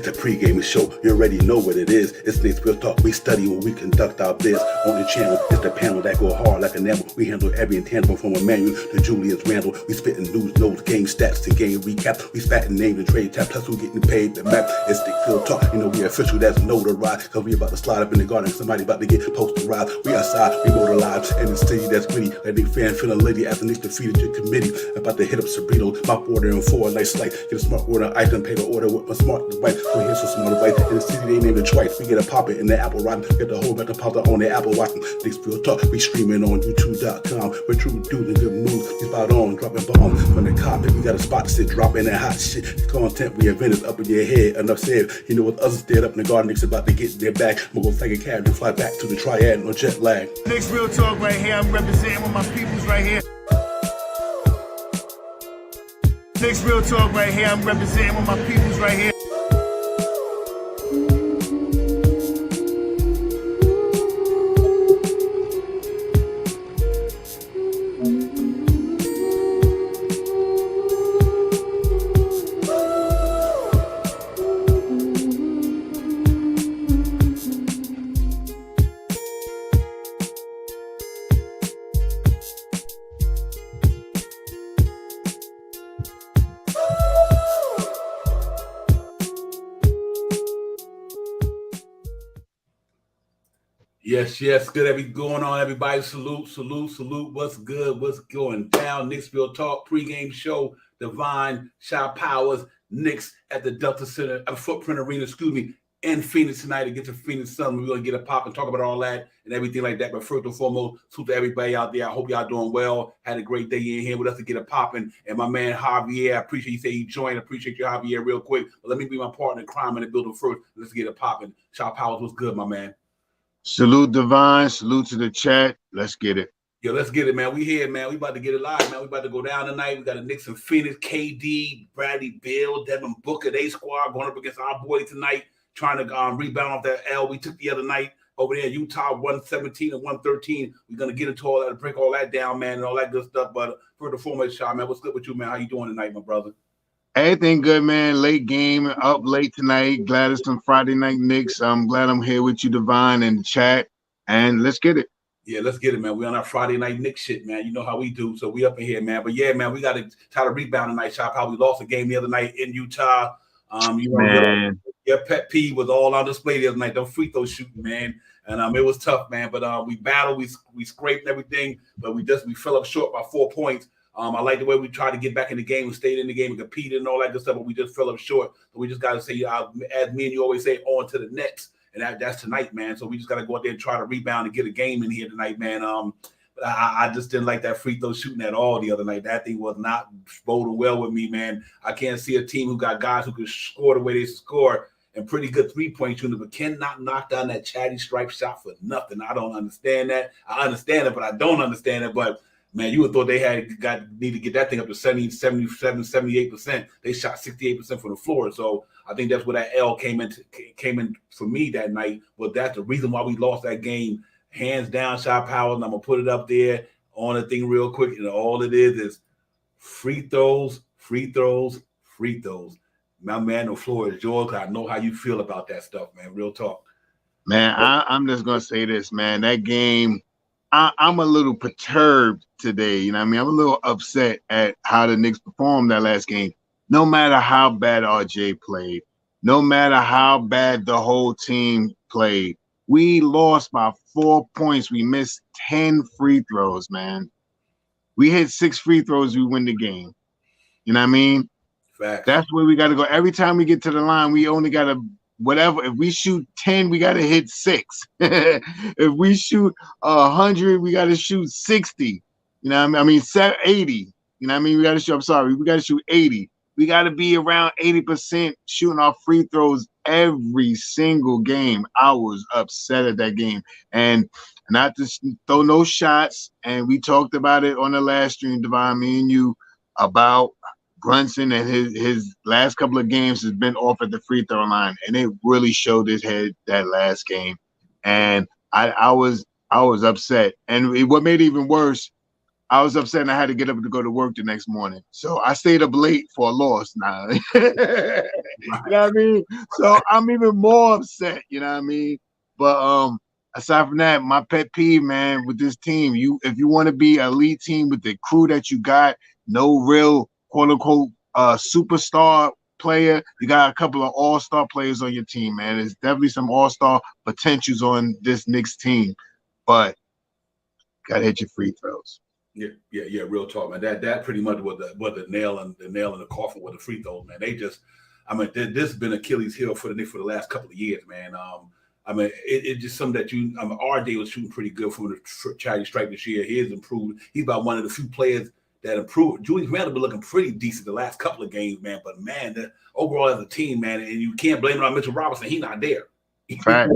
the pregame show. You already know what it is. It's Knicks Real Talk. We study when we conduct our biz. On the channel, it's the panel that go hard like a enamel. We handle every intangible from Emmanuel to Julius Randle. We spitting news, notes, game stats, and game recap. We spatting names and trade tap. Plus we getting paid. The map is Knicks Real Talk. You know we official. That's notarized. Cause we about to slide up in the garden. Somebody about to get posterized. We outside. We motorized in the city that's witty. That Knicks fan feeling lady after Knicks defeated your committee. About to hit up Sabrino. My order and 4 nice slice. Get a smart order. I done pay the order with my smart device. So here's some smart advice. In the city they named it twice. We get a pop it in the Apple rotten. Get the whole back to pop it on the Apple rotten. Knicks Real Talk. We streaming on YouTube.com. We're true dudes and good moves. We spot on, dropping bombs from the carpet. We got a spot to sit, dropping that hot shit. The content we invented up in your head. Enough said. You know what others did up in the garden. Knicks about to get their back. I'm gonna go flag a cab and fly back to the triad. No jet lag. Knicks Real Talk right here. I'm representing with my peoples right here. Knicks Real Talk right here. I'm representing with my peoples right here. Yes. Good going on, everybody. Salute. What's good? What's going down? Knicks Real Talk pregame show. Divine, Shy Powers, Knicks at the Delta Center, Footprint Arena, in Phoenix tonight to get to Phoenix Sun. We're going to get a pop and talk about all that and everything like that. But first and foremost, salute to everybody out there. I hope y'all doing well. Had a great day in here with us to get a popping. And my man Javier, I appreciate you say you joined. I appreciate you, Javier, real quick. But let me be my partner in crime in the building first. Let's get it popping. Shy Powers, what's good, my man? Salute Divine, salute to the chat. Let's get it. Yo, let's get it, man. We here, man. We about to get it live, man. We about to go down tonight. We got a Knicks and Phoenix, KD, Bradley Beal, Devin Booker, they squad going up against our boy tonight, trying to rebound off that L we took the other night over there in Utah, 117 and 113. We're going to get into all that, break all that down, man, and all that good stuff. But for the former shot, man, what's good with you, man? How you doing tonight, my brother? Everything good, man. Late game, up late tonight. Glad it's some Friday night Knicks. I'm glad I'm here with you, Divine, in the chat. And let's get it. Yeah, let's get it, man. We on our Friday night Knicks shit, man. You know how we do. So we up in here, man. But yeah, man, we got to try to rebound tonight, Shop. How we lost a game the other night in Utah. Your pet peeve was all on display the other night. Don't free throw shooting, man. And it was tough, man. But we battled, we scraped and everything, but we fell up short by 4 points. I like the way we tried to get back in the game. We stayed in the game and competed and all that good stuff, but we just fell up short. So we just got to say, as me and you always say, on to the Nets. And that's tonight, man. So we just got to go out there and try to rebound and get a game in here tonight, man. But I just didn't like that free throw shooting at all the other night. That thing was not boding well with me, man. I can't see a team who got guys who can score the way they score and pretty good three-point shooting, but cannot knock down that chatty stripe shot for nothing. I don't understand that. I understand it, but I don't understand it. But man, you would thought they need to get that thing up to 70, 77, 78%. They shot 68% from the floor. So I think that's where that L came in for me that night. But that's the reason why we lost that game. Hands down, Shot Power. And I'm going to put it up there on the thing real quick. And all it is free throws. My man, the floor is yours. I know how you feel about that stuff, man. Real talk. Man, I'm just going to say this, man. That game, I'm a little perturbed today. You know what I mean? I'm a little upset at how the Knicks performed that last game. No matter how bad RJ played, no matter how bad the whole team played, we lost by 4 points. We missed 10 free throws, man. We hit 6 free throws, we win the game. You know what I mean? Facts. That's where we got to go. Every time we get to the line, we only got to whatever. If we shoot 10, we got to hit 6. If we shoot 100, we got to shoot 60. You know what I mean? 80. You know what I mean? We got to shoot 80. We got to be around 80% shooting our free throws every single game. I was upset at that game. And not to throw no shots. And we talked about it on the last stream, Divine, me and you, about Brunson and his last couple of games has been off at the free throw line. And it really showed his head that last game. And I was upset. And what made it even worse, I was upset and I had to get up to go to work the next morning. So I stayed up late for a loss now. You know what I mean? So I'm even more upset, you know what I mean? But aside from that, my pet peeve, man, with this team, if you want to be an elite team with the crew that you got, no real quote unquote superstar player, you got a couple of all-star players on your team, man. There's definitely some all-star potentials on this Knicks team, but gotta hit your free throws. Yeah. Real talk, man. That pretty much was the nail in the coffin with the free throws, man. They just, I mean, this has been Achilles' heel for the Knicks for the last couple of years, man. I mean, it's just something that RJ was shooting pretty good from the charity stripe this year. He has improved. He's about one of the few players that improved. Julius Randle been looking pretty decent the last couple of games, man. But man, overall as a team, man, and you can't blame it on Mitchell Robinson. He's not there. Right.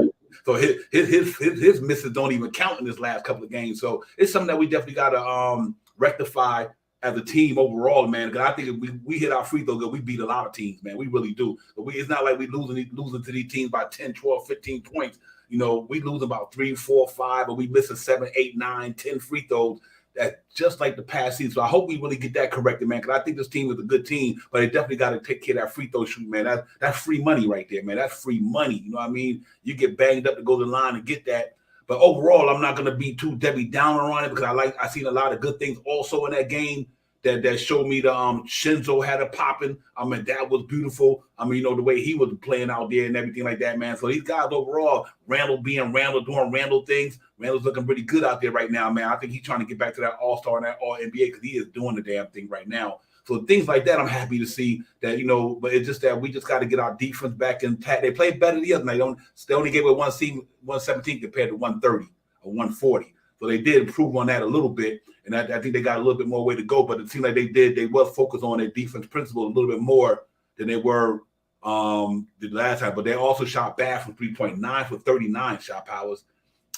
So his misses don't even count in this last couple of games. So it's something that we definitely got to rectify as a team overall, man. Because I think if we hit our free throws, we beat a lot of teams, man. We really do. But it's not like we losing to these teams by 10, 12, 15 points. You know, we lose about 3, 4, 5, but we missing 7, 8, 9, 10 free throws. That's just like the past season. So I hope we really get that corrected, man, because I think this team is a good team, but they definitely got to take care of that free throw shoot, man. That's free money right there, man. That's free money. You know what I mean? You get banged up to go to the line and get that. But overall, I'm not going to be too Debbie Downer on it because I seen a lot of good things also in that game that showed me the Shinzo had it popping. I mean, that was beautiful. I mean, you know, the way he was playing out there and everything like that, man. So these guys overall, Randall being Randall, doing Randall things, Randall's looking pretty good out there right now, man. I think he's trying to get back to that all-star and that all-NBA because he is doing the damn thing right now. So things like that, I'm happy to see that, you know, but it's just that we just got to get our defense back intact. They played better the other night. They only gave it 117 compared to 130 or 140. So they did improve on that a little bit, and I think they got a little bit more way to go. But it seemed like they was focused on their defense principle a little bit more than they were the last time. But they also shot bad from 3.9 for 39 shot powers.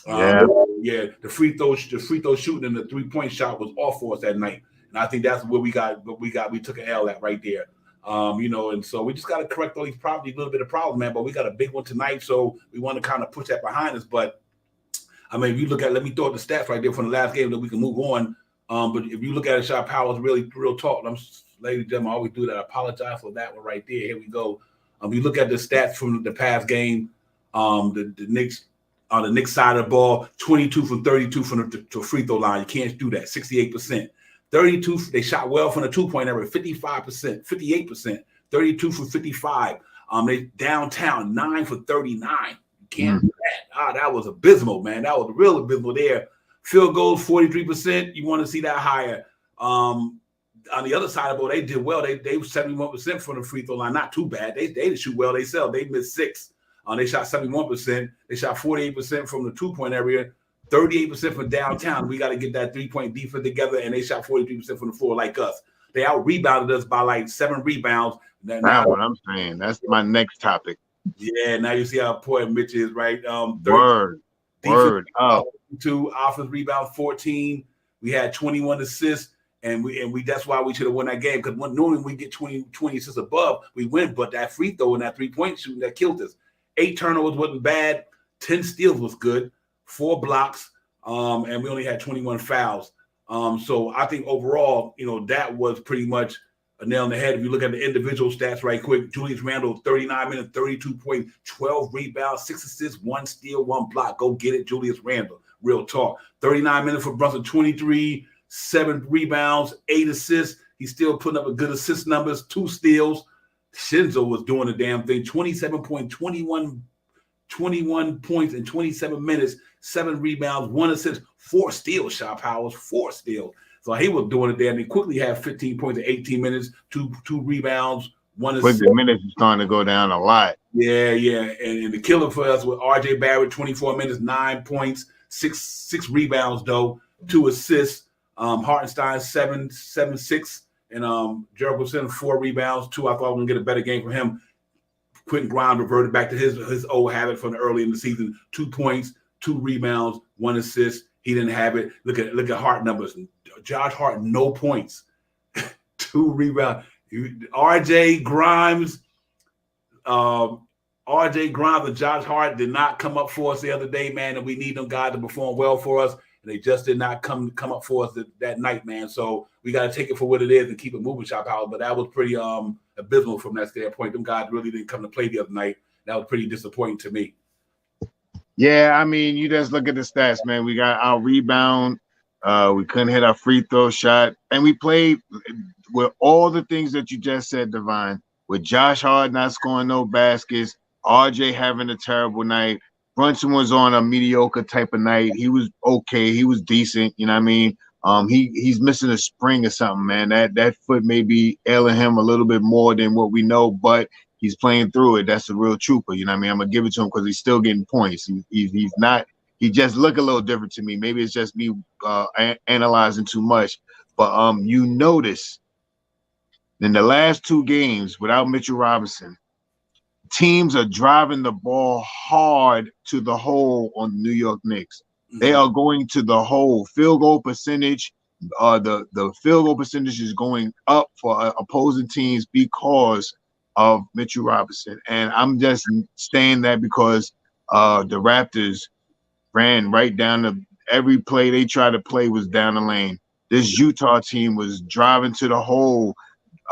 The free throw shooting and the 3-point shot was off for us that night, and I think that's where we took an L at right there. You know, and so we just got to correct all these problems, a little bit of problems, man. But we got a big one tonight, so we want to kind of push that behind us. But I mean, if you look at, let me throw up the stats right there from the last game that we can move on. But if you look at it, shot powers really real talk. Ladies and gentlemen, I always do that. I apologize for that one right there. Here we go. You look at the stats from the past game. The Knicks on the Knicks side of the ball, 22 from 32 from the free throw line. You can't do that. 68%. 32. They shot well from the 2-point area. 55%. 58%. 32 for 55. They downtown 9 for 39. Can't do that. That was abysmal, man. That was real abysmal there. Field goals, 43%. You want to see that higher. On the other side of the ball, they did well. They were 71% from the free throw line. Not too bad. They didn't shoot well themselves. They missed 6. They shot 71%. They shot 48% from the 2-point area, 38% from downtown. We got to get that 3-point defense together, and they shot 43% from the floor like us. They out-rebounded us by like 7 rebounds. That's what I'm saying. That's my next topic. Yeah, now you see how important Mitch is, right? Word. Oh, 2 offensive rebounds, 14. We had 21 assists, and we that's why we should have won that game because normally we get 20 assists above, we win. But that free throw and that 3-point shooting that killed us. 8 turnovers wasn't bad. 10 steals was good. 4 blocks, and we only had 21 fouls. So I think overall, you know, that was pretty much a nail in the head. If you look at the individual stats right quick, Julius Randle, 39 minutes, 32 points, 12 rebounds, 6 assists, 1 steal, 1 block. Go get it, Julius Randle. Real talk. 39 minutes for Brunson, 23, 7 rebounds, 8 assists. He's still putting up a good assist numbers, 2 steals. Shinzo was doing the damn thing. 21 points in 27 minutes, 7 rebounds, 1 assist, 4 steals, shot powers, 4 steals. So he was doing it there, and he quickly had 15 points in 18 minutes, 2 rebounds, 1 assist. The minutes is starting to go down a lot. Yeah. And the killer for us was RJ Barrett, 24 minutes, 9 points, 6 rebounds, though, 2 assists. Hartenstein, 7-6. And Jericho Center, 4 rebounds, 2. I thought we were going to get a better game from him. Quentin Grimes reverted back to his old habit from early in the season. 2 points, 2 rebounds, 1 assist. He didn't have it. Look at Hart numbers. Josh Hart, no points. 2 rebounds. RJ Grimes and Josh Hart did not come up for us the other day, man, and we need them guys to perform well for us. and they just did not come up for us that night, man. So we got to take it for what it is and keep it moving, Shop House. But that was pretty abysmal from that standpoint. Them guys really didn't come to play the other night. That was pretty disappointing to me. Yeah, I mean, you just look at the stats, man. We got our rebound. We couldn't hit our free throw shot. And we played with all the things that you just said, Divine, with Josh Hart not scoring no baskets, RJ having a terrible night. Brunson was on a mediocre type of night. He was okay. He was decent. You know what I mean? He's missing a spring or something, man. That foot may be ailing him a little bit more than what we know, but he's playing through it. That's a real trooper. You know what I mean? I'm going to give it to him because he's still getting points. He's not – he just look a little different to me. Maybe it's just me analyzing too much. But you notice in the last two games without Mitchell Robinson, teams are driving the ball hard to the hole on the New York Knicks. Mm-hmm. They are going to the hole. Field goal percentage, the field goal percentage is going up for opposing teams because of Mitchell Robinson. And I'm just saying that because the Raptors ran right down every play they tried to play was down the lane. This Utah team was driving to the hole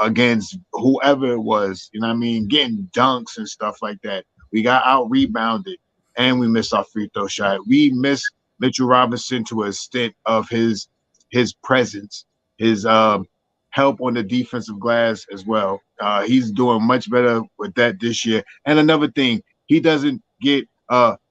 against whoever it was, you know what I mean, getting dunks and stuff like that. We got out-rebounded, and we missed our free throw shot. We missed Mitchell Robinson to a extent of his presence, his help on the defensive glass as well. He's doing much better with that this year. And another thing, he doesn't get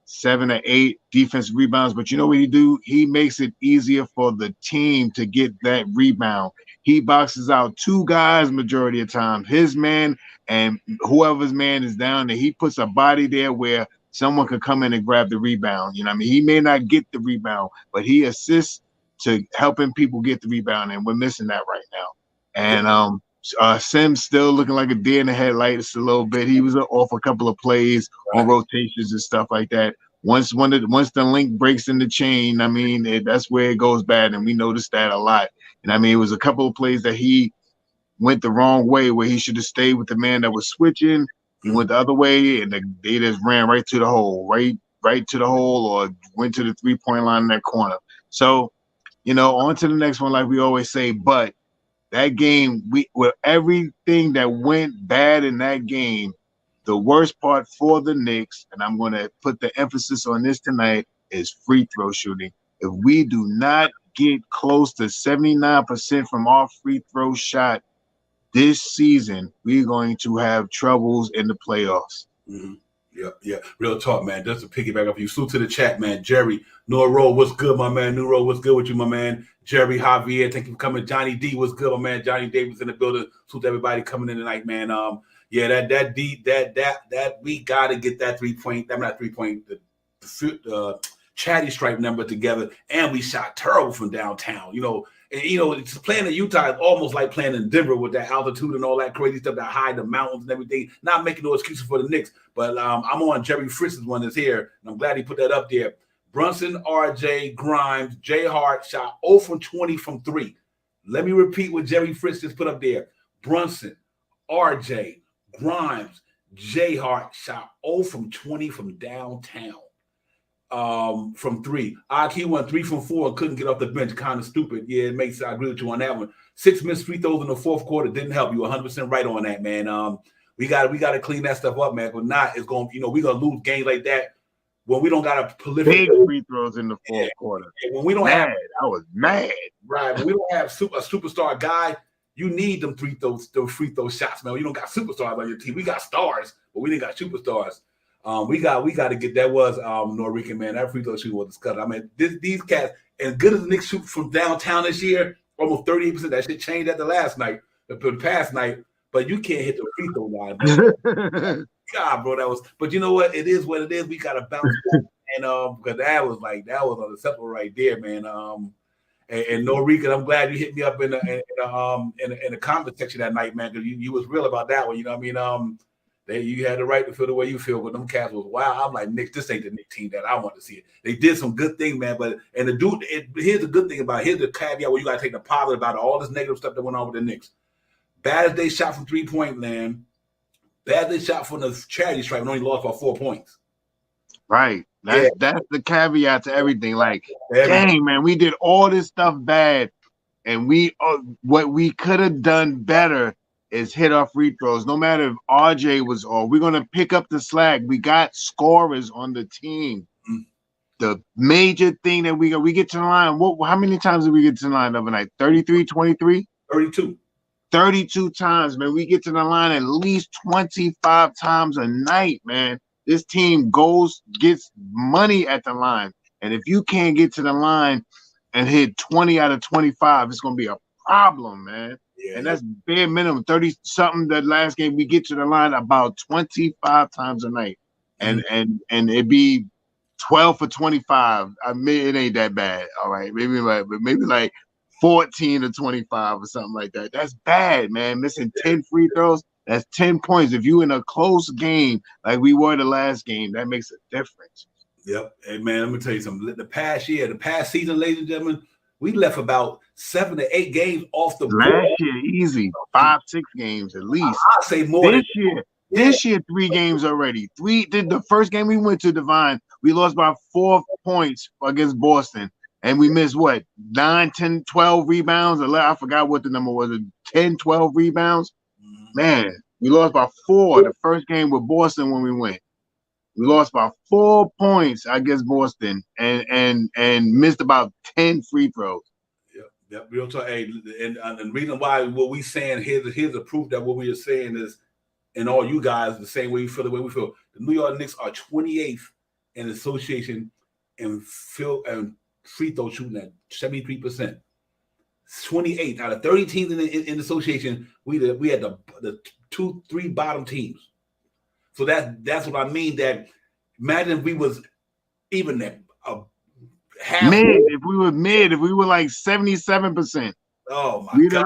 7 or 8 defensive rebounds, but you know what he do? He makes it easier for the team to get that rebound. He boxes out 2 guys majority of the time, his man and whoever's man is down there. He puts a body there where someone could come in and grab the rebound. You know what I mean? He may not get the rebound, but he assists to helping people get the rebound, and we're missing that right now. And Sims still looking like a deer in the headlights a little bit. He was off a couple of plays on rotations and stuff like that. Once the link breaks in the chain, I mean, that's where it goes bad, and we noticed that a lot. And I mean, it was a couple of plays that he went the wrong way where he should have stayed with the man that was switching. He went the other way, and they just ran right to the hole, right to the hole, or went to the 3-point line in that corner. So, you know, on to the next one, like we always say. But that game, with everything that went bad in that game, the worst part for the Knicks, and I'm going to put the emphasis on this tonight, is free throw shooting. If we do not get close to 79% from our free throw shot this season, we're going to have troubles in the playoffs. Mm-hmm. Yeah. Real talk, man. Just to piggyback up you. Salute to the chat, man. Jerry, Noro, what's good, my man? Noro, what's good with you, my man? Jerry, Javier, thank you for coming. Johnny D, what's good, my man? Johnny Davis in the building. Salute to everybody coming in tonight, man. Yeah, that we gotta get that 3-point. That not 3-point. The chatty stripe number together, and we shot terrible from downtown. It's playing in Utah is almost like playing in Denver with that altitude and all that crazy stuff, that high, the mountains and everything. Not making no excuses for the Knicks, but I'm on Jerry Fritz's one that's here, and I'm glad he put that up there. Brunson, RJ, Grimes, J. Hart shot 0 from 20 from 3. Let me repeat what Jerry Fritz just put up there. Brunson, RJ, Grimes, J. Hart shot 0 from 20 from downtown. From 3. He went 3 from 4 and couldn't get off the bench. Kind of stupid. Yeah, it makes I agree with you on that one. 6 missed free throws in the fourth quarter didn't help. You 100% right on that, man. We got to clean that stuff up, man. But not it's going. We're gonna lose games like that when we don't got a prolific big free throws in the fourth quarter. When we don't have, I was mad. Right. When we don't have a superstar guy, you need them free throw shots, man. You don't got superstars on your team. We got stars, but we didn't got superstars. We got to get that was Norican, man. That free throw shooting was disgusting. I mean, these cats, as good as the Knicks shoot from downtown this year, almost 38%. That shit changed at the past night. But you can't hit the free throw line, bro. God, bro, that was. But you know what? It is what it is. We got to bounce back, and because that was unacceptable right there, man. And Norican, I'm glad you hit me up in the comment section that night, man, because you was real about that one. You know what I mean? You had the right to feel the way you feel, but them cats was wow. I'm like, Knicks, this ain't the Knicks team that I want to see it. They did some good things, man. But here's the good thing about it. Here's the caveat where you got to take the positive about all this negative stuff that went on with the Knicks. Bad as they shot from 3-point land, bad as they shot from the charity stripe and only lost by 4 points. Right. That's the caveat to everything. Like, dang, man, we did all this stuff bad, and what we could have done better is hit our free throws. No matter if RJ was off, we're gonna pick up the slack. We got scorers on the team. The major thing that we get to the line. How many times did we get to the line overnight? 33, 23? 32. 32 times, man. We get to the line at least 25 times a night, man. This team gets money at the line. And if you can't get to the line and hit 20 out of 25, it's going to be a problem, man. Yeah, and that's bare minimum. 30-something that last game, we get to the line about 25 times a night. And it'd be 12 for 25. I mean, it ain't that bad. All right. Maybe like 14 to 25 or something like that. That's bad, man. Missing 10 free throws, that's 10 points. If you in a close game like we were the last game, that makes a difference. Yep. Hey, man, let me tell you something. The past season, ladies and gentlemen, we left about 7 to 8 games off the board. Last year, easy. 5-6 games at least. I'd say more this year. This year, 3 games already. The first game we went to Divine, we lost by 4 points against Boston. And we missed, 9, 10, 12 rebounds? I forgot what the number was. 10, 12 rebounds? Man, we lost by 4 the first game with Boston when we went. We lost by 4 points against Boston and missed about 10 free throws. Yep. Real talk. Hey, and the reason why what we saying, here's the proof that what we are saying is, and all you guys the same way you feel the way we feel. The New York Knicks are 28th in the association and free throw shooting at 73%. 28th out of 30 teams in the association, we had the 2-3 bottom teams. So that's what I mean. That imagine if we was even at half if we were like 77%. Oh my God!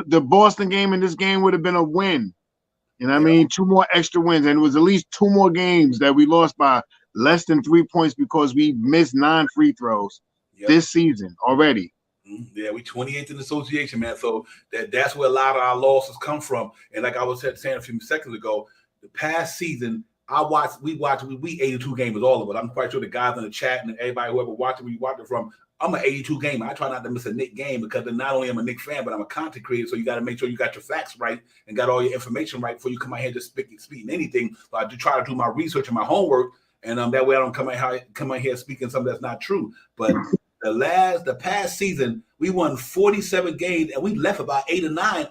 The Boston game and this game would have been a win. You know what I mean? 2 more extra wins, and it was at least 2 more games that we lost by less than 3 points because we missed 9 free throws this season already. Yeah, we 28th in the association, man. So that's where a lot of our losses come from. And like I was saying a few seconds ago, the past season, we 82 gamers, all of it. I'm quite sure the guys in the chat and everybody, whoever watched it, we watched it from. I'm an 82 gamer. I try not to miss a Knicks game because not only am I a Knicks fan, but I'm a content creator. So you got to make sure you got your facts right and got all your information right before you come out here just speaking anything. So I do try to do my research and my homework, and that way I don't come out here speaking something that's not true. But the past season, we won 47 games and we left about 8 or 9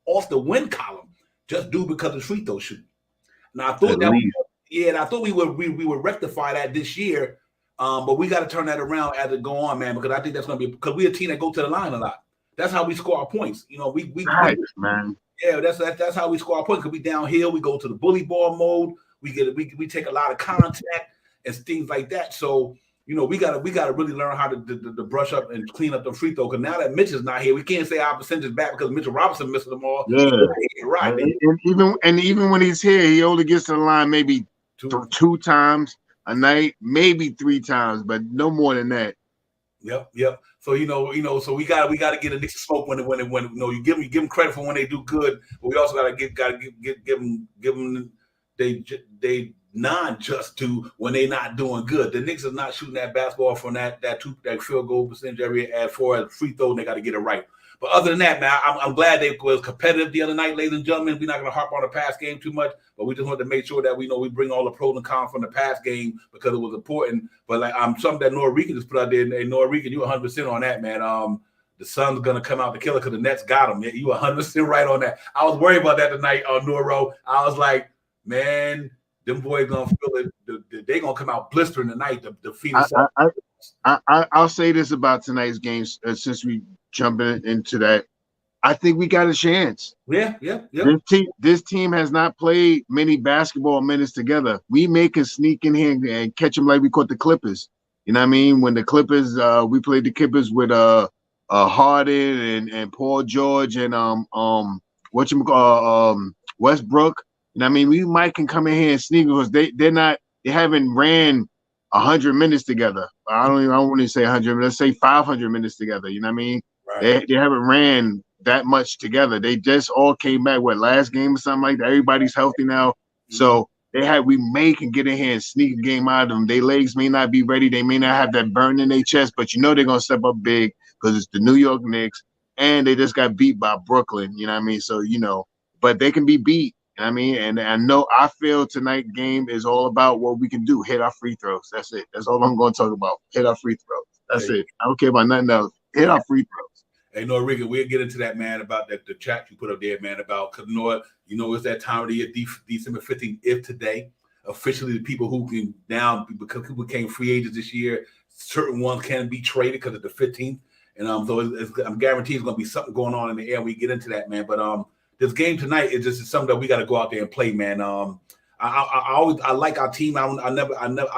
off the win column just due because of free throw shooting. Now I thought we would rectify that this year. But we got to turn that around as it go on, man, because I think that's going to be because we're a team that go to the line a lot. That's how we score our points. You know, man. Yeah, that's how we score our points. Because we downhill, we go to the bully ball mode. We take a lot of contact and things like that. So you know, we got to really learn how to brush up and clean up the free throw. Because now that Mitch is not here, we can't say our percentage is back because Mitchell Robinson missing them all. Yeah, right. And even when he's here, he only gets to the line maybe 2 times a night, maybe 3 times, but no more than that. Yep. So so we got to get a Knicks smoke when you give them credit for when they do good, but we also got to give them they non-just do when they're not doing good. The Knicks are not shooting that basketball from that field goal percentage area as far as free throw, and they got to get it right. But other than that, man, I'm glad they was competitive the other night, ladies and gentlemen. We're not going to harp on the past game too much, but we just want to make sure that we bring all the pros and cons from the past game because it was important. But like something that Noriega just put out there, and Noriega, you 100% on that, man. The Suns going to come out to kill it because the Nets got them. You 100% right on that. I was worried about that tonight on Noro. I was like, man, them boys going to feel it. They're going to come out blistering tonight. The Phoenix. I'll say this about tonight's games since we jumping into that. I think we got a chance. Yeah. This team has not played many basketball minutes together. We can sneak in here and catch them like we caught the Clippers. You know what I mean? When the Clippers, we played the Clippers with Harden and Paul George and Westbrook. You know what I mean? We might can come in here and sneak because they haven't ran 100 minutes together. I don't want to say 100. Let's say 500 minutes together. You know what I mean? Right. They haven't ran that much together. They just all came back last game or something like that. Everybody's healthy now. Mm-hmm. So we can get in here and sneak a game out of them. Their legs may not be ready. They may not have that burn in their chest, but they're going to step up big because it's the New York Knicks, and they just got beat by Brooklyn. You know what I mean? So, but they can be beat. You know what I mean? And I feel tonight's game is all about what we can do. Hit our free throws. That's it. That's all I'm going to talk about. Hit our free throws. That's it. I don't care about nothing else. Hit our free throws. Hey, Ricky, we'll get into that, man, about the chat you put up there, man, about, because it's that time of the year, December 15th, if today, officially the people who can now, because people became free agents this year, certain ones can be traded because of the 15th. And so I'm guaranteed there's going to be something going on in the air. We get into that, man. But this game tonight is just something that we got to go out there and play, man. I like our team. I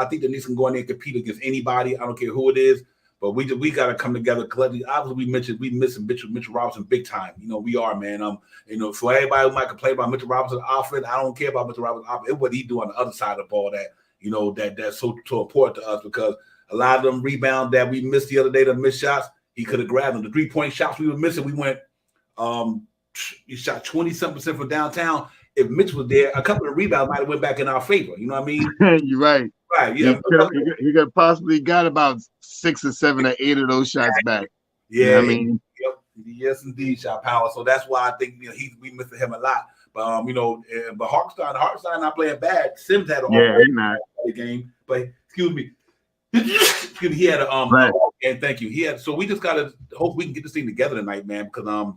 think the Knicks can go in there and compete against anybody. I don't care who it is. But we got to come together collectively. Obviously, we missing Mitchell Robinson big time. We are, man. So everybody who might complain about Mitchell Robinson's offense, I don't care about Mitchell Robinson's offense. It's what he do on the other side of the ball that's so important to us, because a lot of them rebounds that we missed the other day, the missed shots, he could have grabbed them. The 3-point shots we were missing, we went, he shot 20-something% from downtown. If Mitch was there, a couple of rebounds might have went back in our favor. You know what I mean? You're right. Right, yeah. He could possibly got about 6 or 7 or 8 of those shots back. Yeah, you know what I mean? Yep. Yes, indeed, shot power. So that's why I think we missing him a lot. But but Hartenstein not playing bad. Sims had a game, but excuse me, he had a right. And thank you. He had. So we just gotta hope we can get this thing together tonight, man, because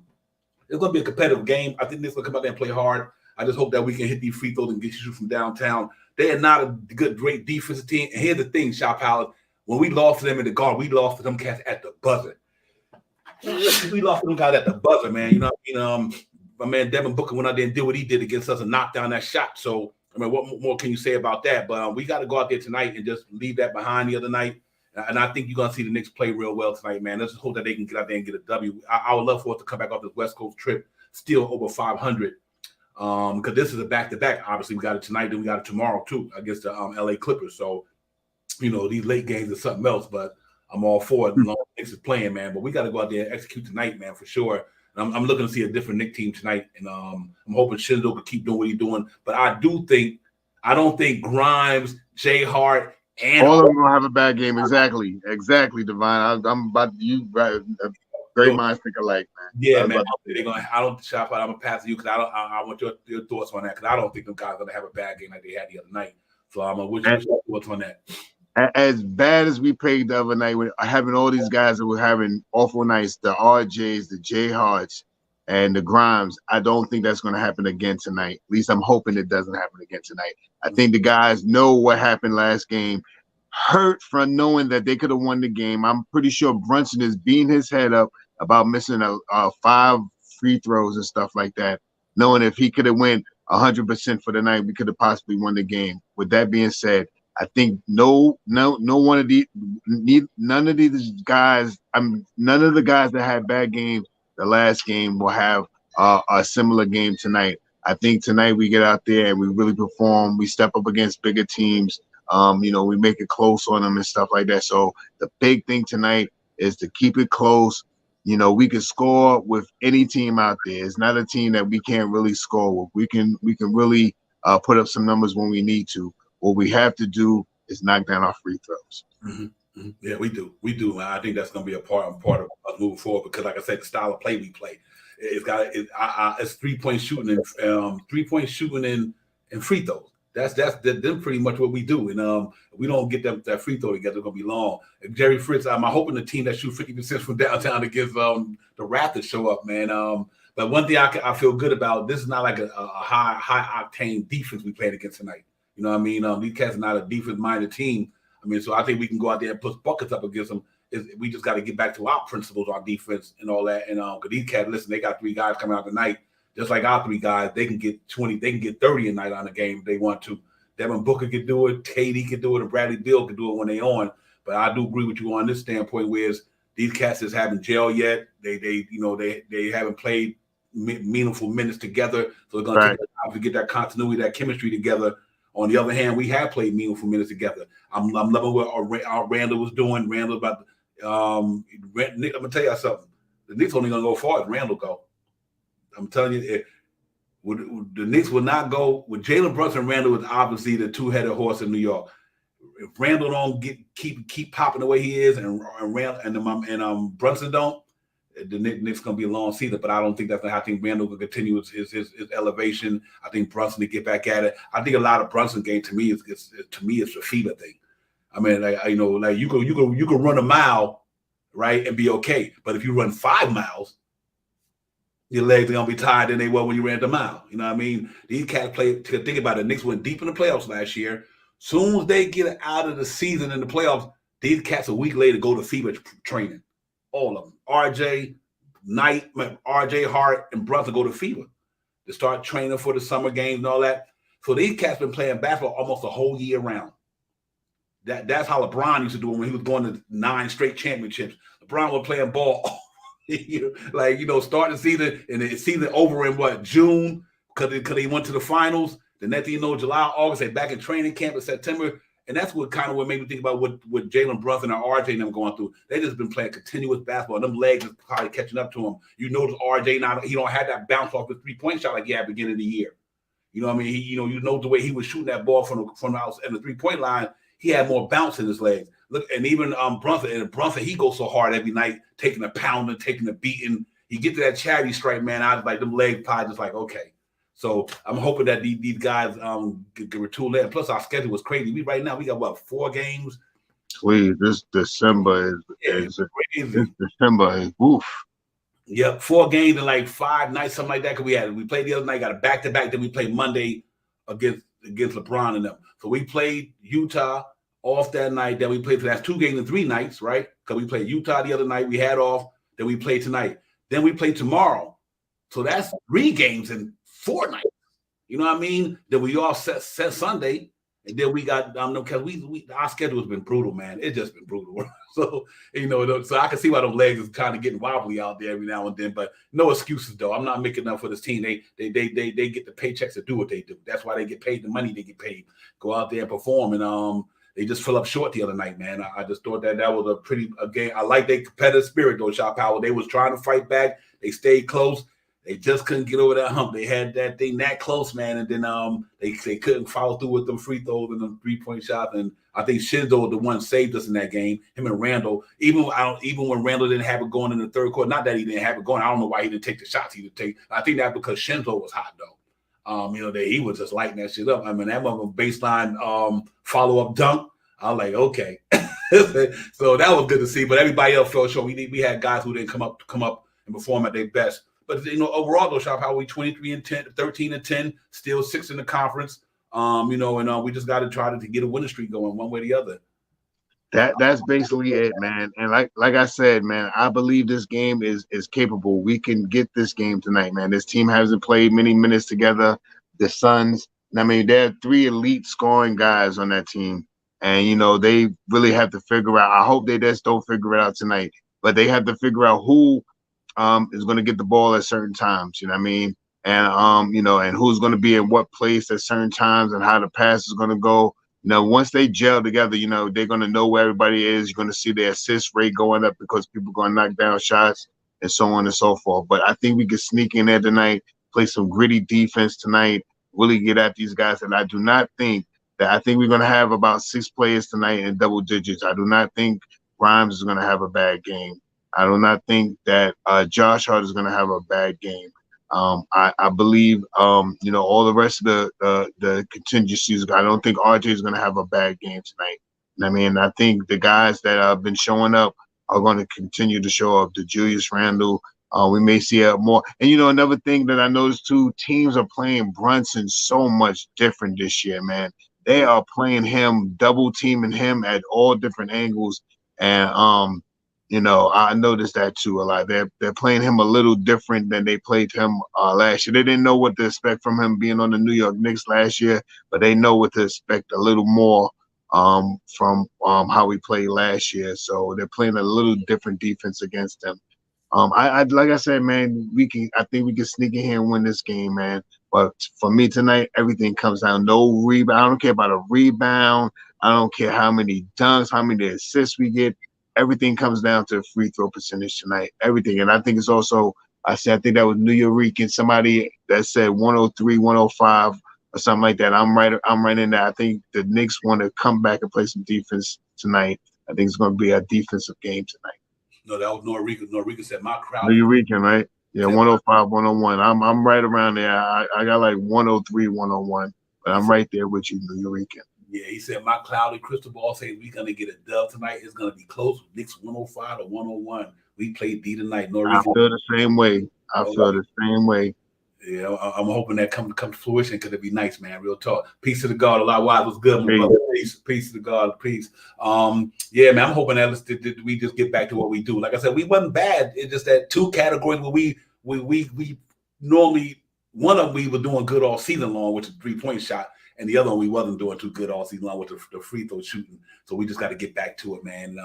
it's gonna be a competitive game. I think this will come out there and play hard. I just hope that we can hit these free throws and get you from downtown. They are not a great defensive team. And here's the thing, Shop Palace, when we lost to them in the guard, we lost to them cats at the buzzer. We lost to them guys at the buzzer, man. You know what I mean? My man Devin Booker went out there and did what he did against us and knocked down that shot. So, what more can you say about that? But we got to go out there tonight and just leave that behind the other night. And I think you're going to see the Knicks play real well tonight, man. Let's just hope that they can get out there and get a W. I would love for us to come back off this West Coast trip still over 500. Because this is a back-to-back. Obviously, we got it tonight, then we got it tomorrow too against the LA Clippers. So, these late games are something else. But I'm all for it. The Knicks is playing, man. But we got to go out there and execute tonight, man, for sure. And I'm looking to see a different Knicks team tonight, and I'm hoping Shinzo can keep doing what he's doing. But I don't think Grimes, Jay Hart, and all of them gonna have a bad game. Exactly, Divine. I'm about you right. Great minds think alike, man. Yeah, man. I don't shop out. I'm gonna pass to you because I want your thoughts on that, because I don't think them guys are gonna have a bad game like they had the other night. So I'm gonna wish your thoughts on that. As bad as we played the other night, with having all these guys that were having awful nights, the RJs, the J Harts, and the Grimes, I don't think that's going to happen again tonight. At least I'm hoping it doesn't happen again tonight. I think the guys know what happened last game, hurt from knowing that they could have won the game. I'm pretty sure Brunson is beating his head up about missing 5 free throws and stuff like that, knowing if he could have went 100% for the night, we could have possibly won the game. With that being said, I think none of the guys that had bad games the last game will have a similar game tonight. I think tonight we get out there and we really perform. We step up against bigger teams. We make it close on them and stuff like that. So the big thing tonight is to keep it close. We can score with any team out there. It's not a team that we can't really score with. We can really put up some numbers when we need to. What we have to do is knock down our free throws. Mm-hmm. Mm-hmm. Yeah, we do. I think that's going to be a part of us moving forward, because, like I said, the style of play we play, it's 3-point shooting and free throws. That's pretty much what we do. And if we don't get that free throw together, it's going to be long. And Jerry Fritz, I'm hoping the team that shoots 50% from downtown to give the Raptors show up, man. But one thing I feel good about, this is not like a high octane defense we played against tonight. You know what I mean? These cats are not a defense-minded team. So I think we can go out there and put buckets up against them. We just got to get back to our principles, our defense, and all that. And because these cats, listen, they got 3 guys coming out tonight, just like our 3 guys. They can get 20, they can get 30 a night on the game if they want to. Devin Booker can do it, KD can do it, and Bradley Beal can do it when they on. But I do agree with you on this standpoint, whereas these cats just haven't gelled yet. They haven't played meaningful minutes together, so it's going to take time to get that continuity, that chemistry together. On the other hand, we have played meaningful minutes together. I'm loving what our Randall was doing. Randall about Nick. I'm gonna tell you something. The Knicks only gonna go far as Randall go. I'm telling you, The Knicks will not go with Jalen Brunson and Randall is obviously the two-headed horse in New York. If Randall don't keep popping the way he is, and Brunson don't, the Knicks gonna be a long season. But I don't think that's gonna happen. I think Randall will continue his elevation. I think Brunson to get back at it. I think a lot of Brunson game to me is a FIBA thing. I mean, like you can run a mile, right, and be okay. But if you run 5 miles, your legs are gonna be tired than they were when you ran the mile. You know what I mean? These cats play. Think about it. The Knicks went deep in the playoffs last year. Soon as they get out of the season in the playoffs, these cats a week later go to FIBA training. All of them. RJ Hart, and Brunson go to FIBA to start training for the summer games and all that. So these cats been playing basketball almost a whole year round. That's how LeBron used to do it when he was going to 9 straight championships. LeBron was playing ball. Starting the season and the season over in June because he went to the finals. The next thing you know, July, August, they back in training camp in September. And that's what made me think about what Jalen Brunson and RJ and them going through. They just been playing continuous basketball. Them legs is probably catching up to him. You notice RJ now, he don't have that bounce off his 3-point shot like he had at the beginning of the year. You know what I mean? You know the way he was shooting that ball from the house and the 3-point line, he had more bounce in his legs. Look, and even Brunson, he goes so hard every night, taking a pounding, taking a beating. He get to that charity stripe, man. I was like, them legs probably just like, okay. So I'm hoping that these guys get retooled in. Plus, our schedule was crazy. Right now we got 4 games. Please, this December is woof. Yeah, 4 games in like 5 nights, something like that. Cause we played the other night, got a back-to-back. Then we played Monday against LeBron and them. So we played Utah off that night. Then we played. So that's 2 games in 3 nights, right? Because we played Utah the other night. We had off. Then we played tonight. Then we play tomorrow. So that's 3 games in 4 nights. You know what I mean? Then we all set Sunday, and then we got because our schedule has been brutal, man. It's just been brutal. So so I can see why those legs is kind of getting wobbly out there every now and then. But no excuses though. I'm not making up for this team. They get the paychecks to do what they do. That's why they get paid the money they get paid. Go out there and perform, and they just fill up short the other night, man. I just thought that was a pretty game. I like their competitive spirit though, Shot Power. They was trying to fight back. They stayed close. They just couldn't get over that hump. They had that thing that close, man, and then they couldn't follow through with them free throws and them 3-point shots. And I think Shinzo, the one saved us in that game. Him and Randall, even when Randall didn't have it going in the third quarter. Not that he didn't have it going. I don't know why he didn't take the shots he did take. I think that's because Shinzo was hot though. That he was just lighting that shit up. I mean, that was a baseline follow-up dunk. I was like, okay. So that was good to see. But everybody else fell short. We had guys who didn't come up and perform at their best. But overall, though, Shop, how we 23-10, 13-10, still 6th in the conference. And we just got to try to get a winning streak going one way or the other. That's basically it, man. And like I said, man, I believe this game is capable. We can get this game tonight, man. This team hasn't played many minutes together. The Suns, I mean, there are 3 elite scoring guys on that team, and they really have to figure out. I hope they just don't figure it out tonight, but they have to figure out who is going to get the ball at certain times, you know what I mean? And, and who's going to be in what place at certain times and how the pass is going to go. Once they gel together, they're going to know where everybody is. You're going to see their assist rate going up because people are going to knock down shots and so on and so forth. But I think we can sneak in there tonight, play some gritty defense tonight, really get at these guys. And I think we're going to have about 6 players tonight in double digits. I do not think Grimes is going to have a bad game. I do not think that Josh Hart is going to have a bad game. I believe, all the rest of the contingencies. I don't think RJ is going to have a bad game tonight. I mean, I think the guys that have been showing up are going to continue to show up. The Julius Randle, we may see more. And another thing that I noticed too, teams are playing Brunson so much different this year, man. They are playing him, double teaming him at all different angles, and I noticed that too a lot. They're playing him a little different than they played him last year. They didn't know what to expect from him being on the New York Knicks last year, but they know what to expect a little more from how we played last year. So they're playing a little different defense against them. Like I said, man, I think we can sneak in here and win this game, man. But for me tonight, everything comes down. No rebound. I don't care about a rebound. I don't care how many dunks, how many assists we get. Everything comes down to free throw percentage tonight. Everything. And I think it's also I said, I think that was New York, somebody that said 103, 105 or something like that. I'm right in there. I think the Knicks want to come back and play some defense tonight. I think it's going to be a defensive game tonight. No, that was Norrica. Norrica said my crowd. New York, right? Yeah, 105, 101. I'm right around there. I got like 103, 101, but I'm right there with you, New York. Yeah, he said my cloudy crystal ball says we're gonna get a dub tonight. It's gonna be close. Knicks 105 to 101. We played D tonight. I feel the same way. Yeah, I'm hoping that come to fruition because it'd be nice, man. Real talk. Peace to the God. A lot wise was good, my brother. Peace to the God. Peace. Yeah, man. I'm hoping that we just get back to what we do. Like I said, we wasn't bad. It's just that two categories where we normally, one of them we were doing good all season long, which is 3-point shot, and the other one we wasn't doing too good all season long with the free throw shooting. So we just got to get back to it, man.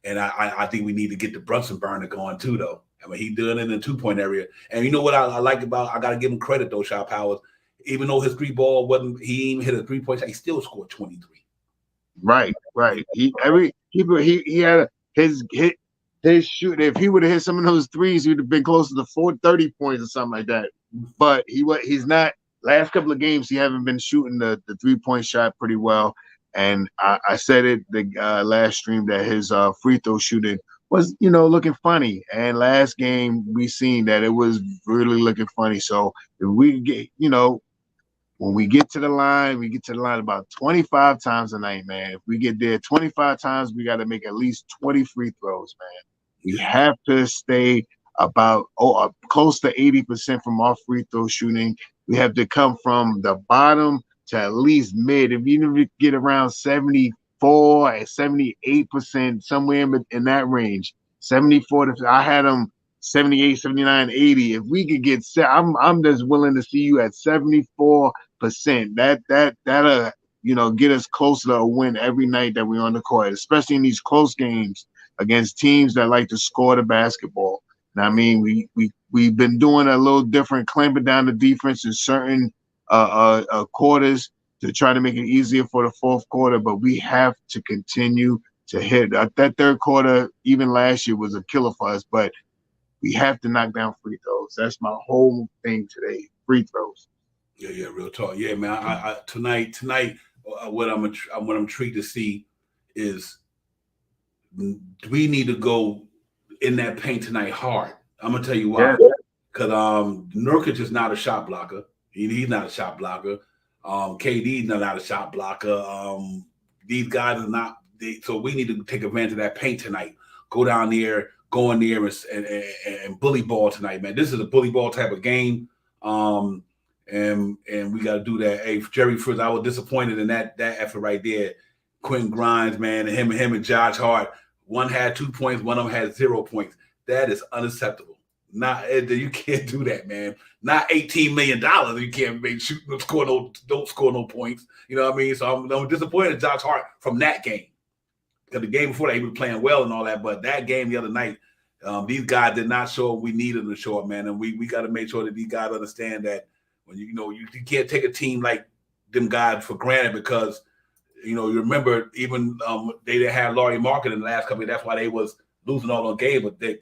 And I think we need to get the Brunson burner going too, though. I mean, he doing it in the 2-point area. And you know what I like about, I got to give him credit, though, Shaw Powers. Even though his three ball wasn't, he even hit a 3-point shot, he still scored 23. Right. He had his shoot. If he would have hit some of those threes, he would have been closer to 30 points or something like that. But he's not. Last couple of games, he haven't been shooting the 3-point shot pretty well. And I said it the last stream that his free throw shooting was, looking funny. And last game we seen that it was really looking funny. So if we get, when we get to the line, about 25 times a night, man. If we get there 25 times, we got to make at least 20 free throws, man. We have to stay about close to 80% from our free throw shooting. We have to come from the bottom to at least mid. If we get around 74 and 78%, somewhere in that range, 74 to, I had them 78, 79, 80. If we could get set, I'm just willing to see you at 74%. That'll get us closer to a win every night that we're on the court, especially in these close games against teams that like to score the basketball. And I mean, we've been doing a little different, clamping down the defense in certain quarters to try to make it easier for the fourth quarter, but we have to continue to hit. That third quarter, even last year, was a killer for us, but we have to knock down free throws. That's my whole thing today, free throws. Yeah, real talk. Yeah, man. I tonight, what I'm intrigued to see is we need to go in that paint tonight hard. I'm gonna tell you why. Because Nurkic is not a shot blocker. He's not a shot blocker. KD's not a shot blocker. These guys are not. So we need to take advantage of that paint tonight. Go down there, go in there and bully ball tonight, man. This is a bully ball type of game. And we got to do that. Hey, Jerry Fritz, I was disappointed in that effort right there. Quentin Grimes, man, and him and Josh Hart. One had 2 points, one of them had 0 points. That is unacceptable. You can't do that, man. Not $18 million. You can't don't score no points. You know what I mean? So I'm disappointed in Josh Hart from that game. Because the game before that, he was playing well and all that. But that game the other night, these guys did not show what we needed them to show up, man. And we got to make sure that these guys understand that when you can't take a team like them guys for granted because, you remember even they didn't have Laurie Market in the last couple of years. That's why they was losing all those games. But they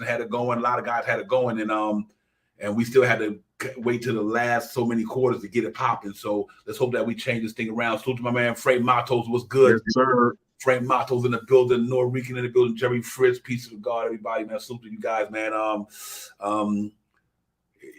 had it going. A lot of guys had it going. And we still had to wait till the last so many quarters to get it popping. So let's hope that we change this thing around. Salute to my man, Frank Matos. Was good. Yes, sir. Frank Matos in the building, Norrican in the building, Jerry Fritz, peace of God, everybody, man. Salute to you guys, man.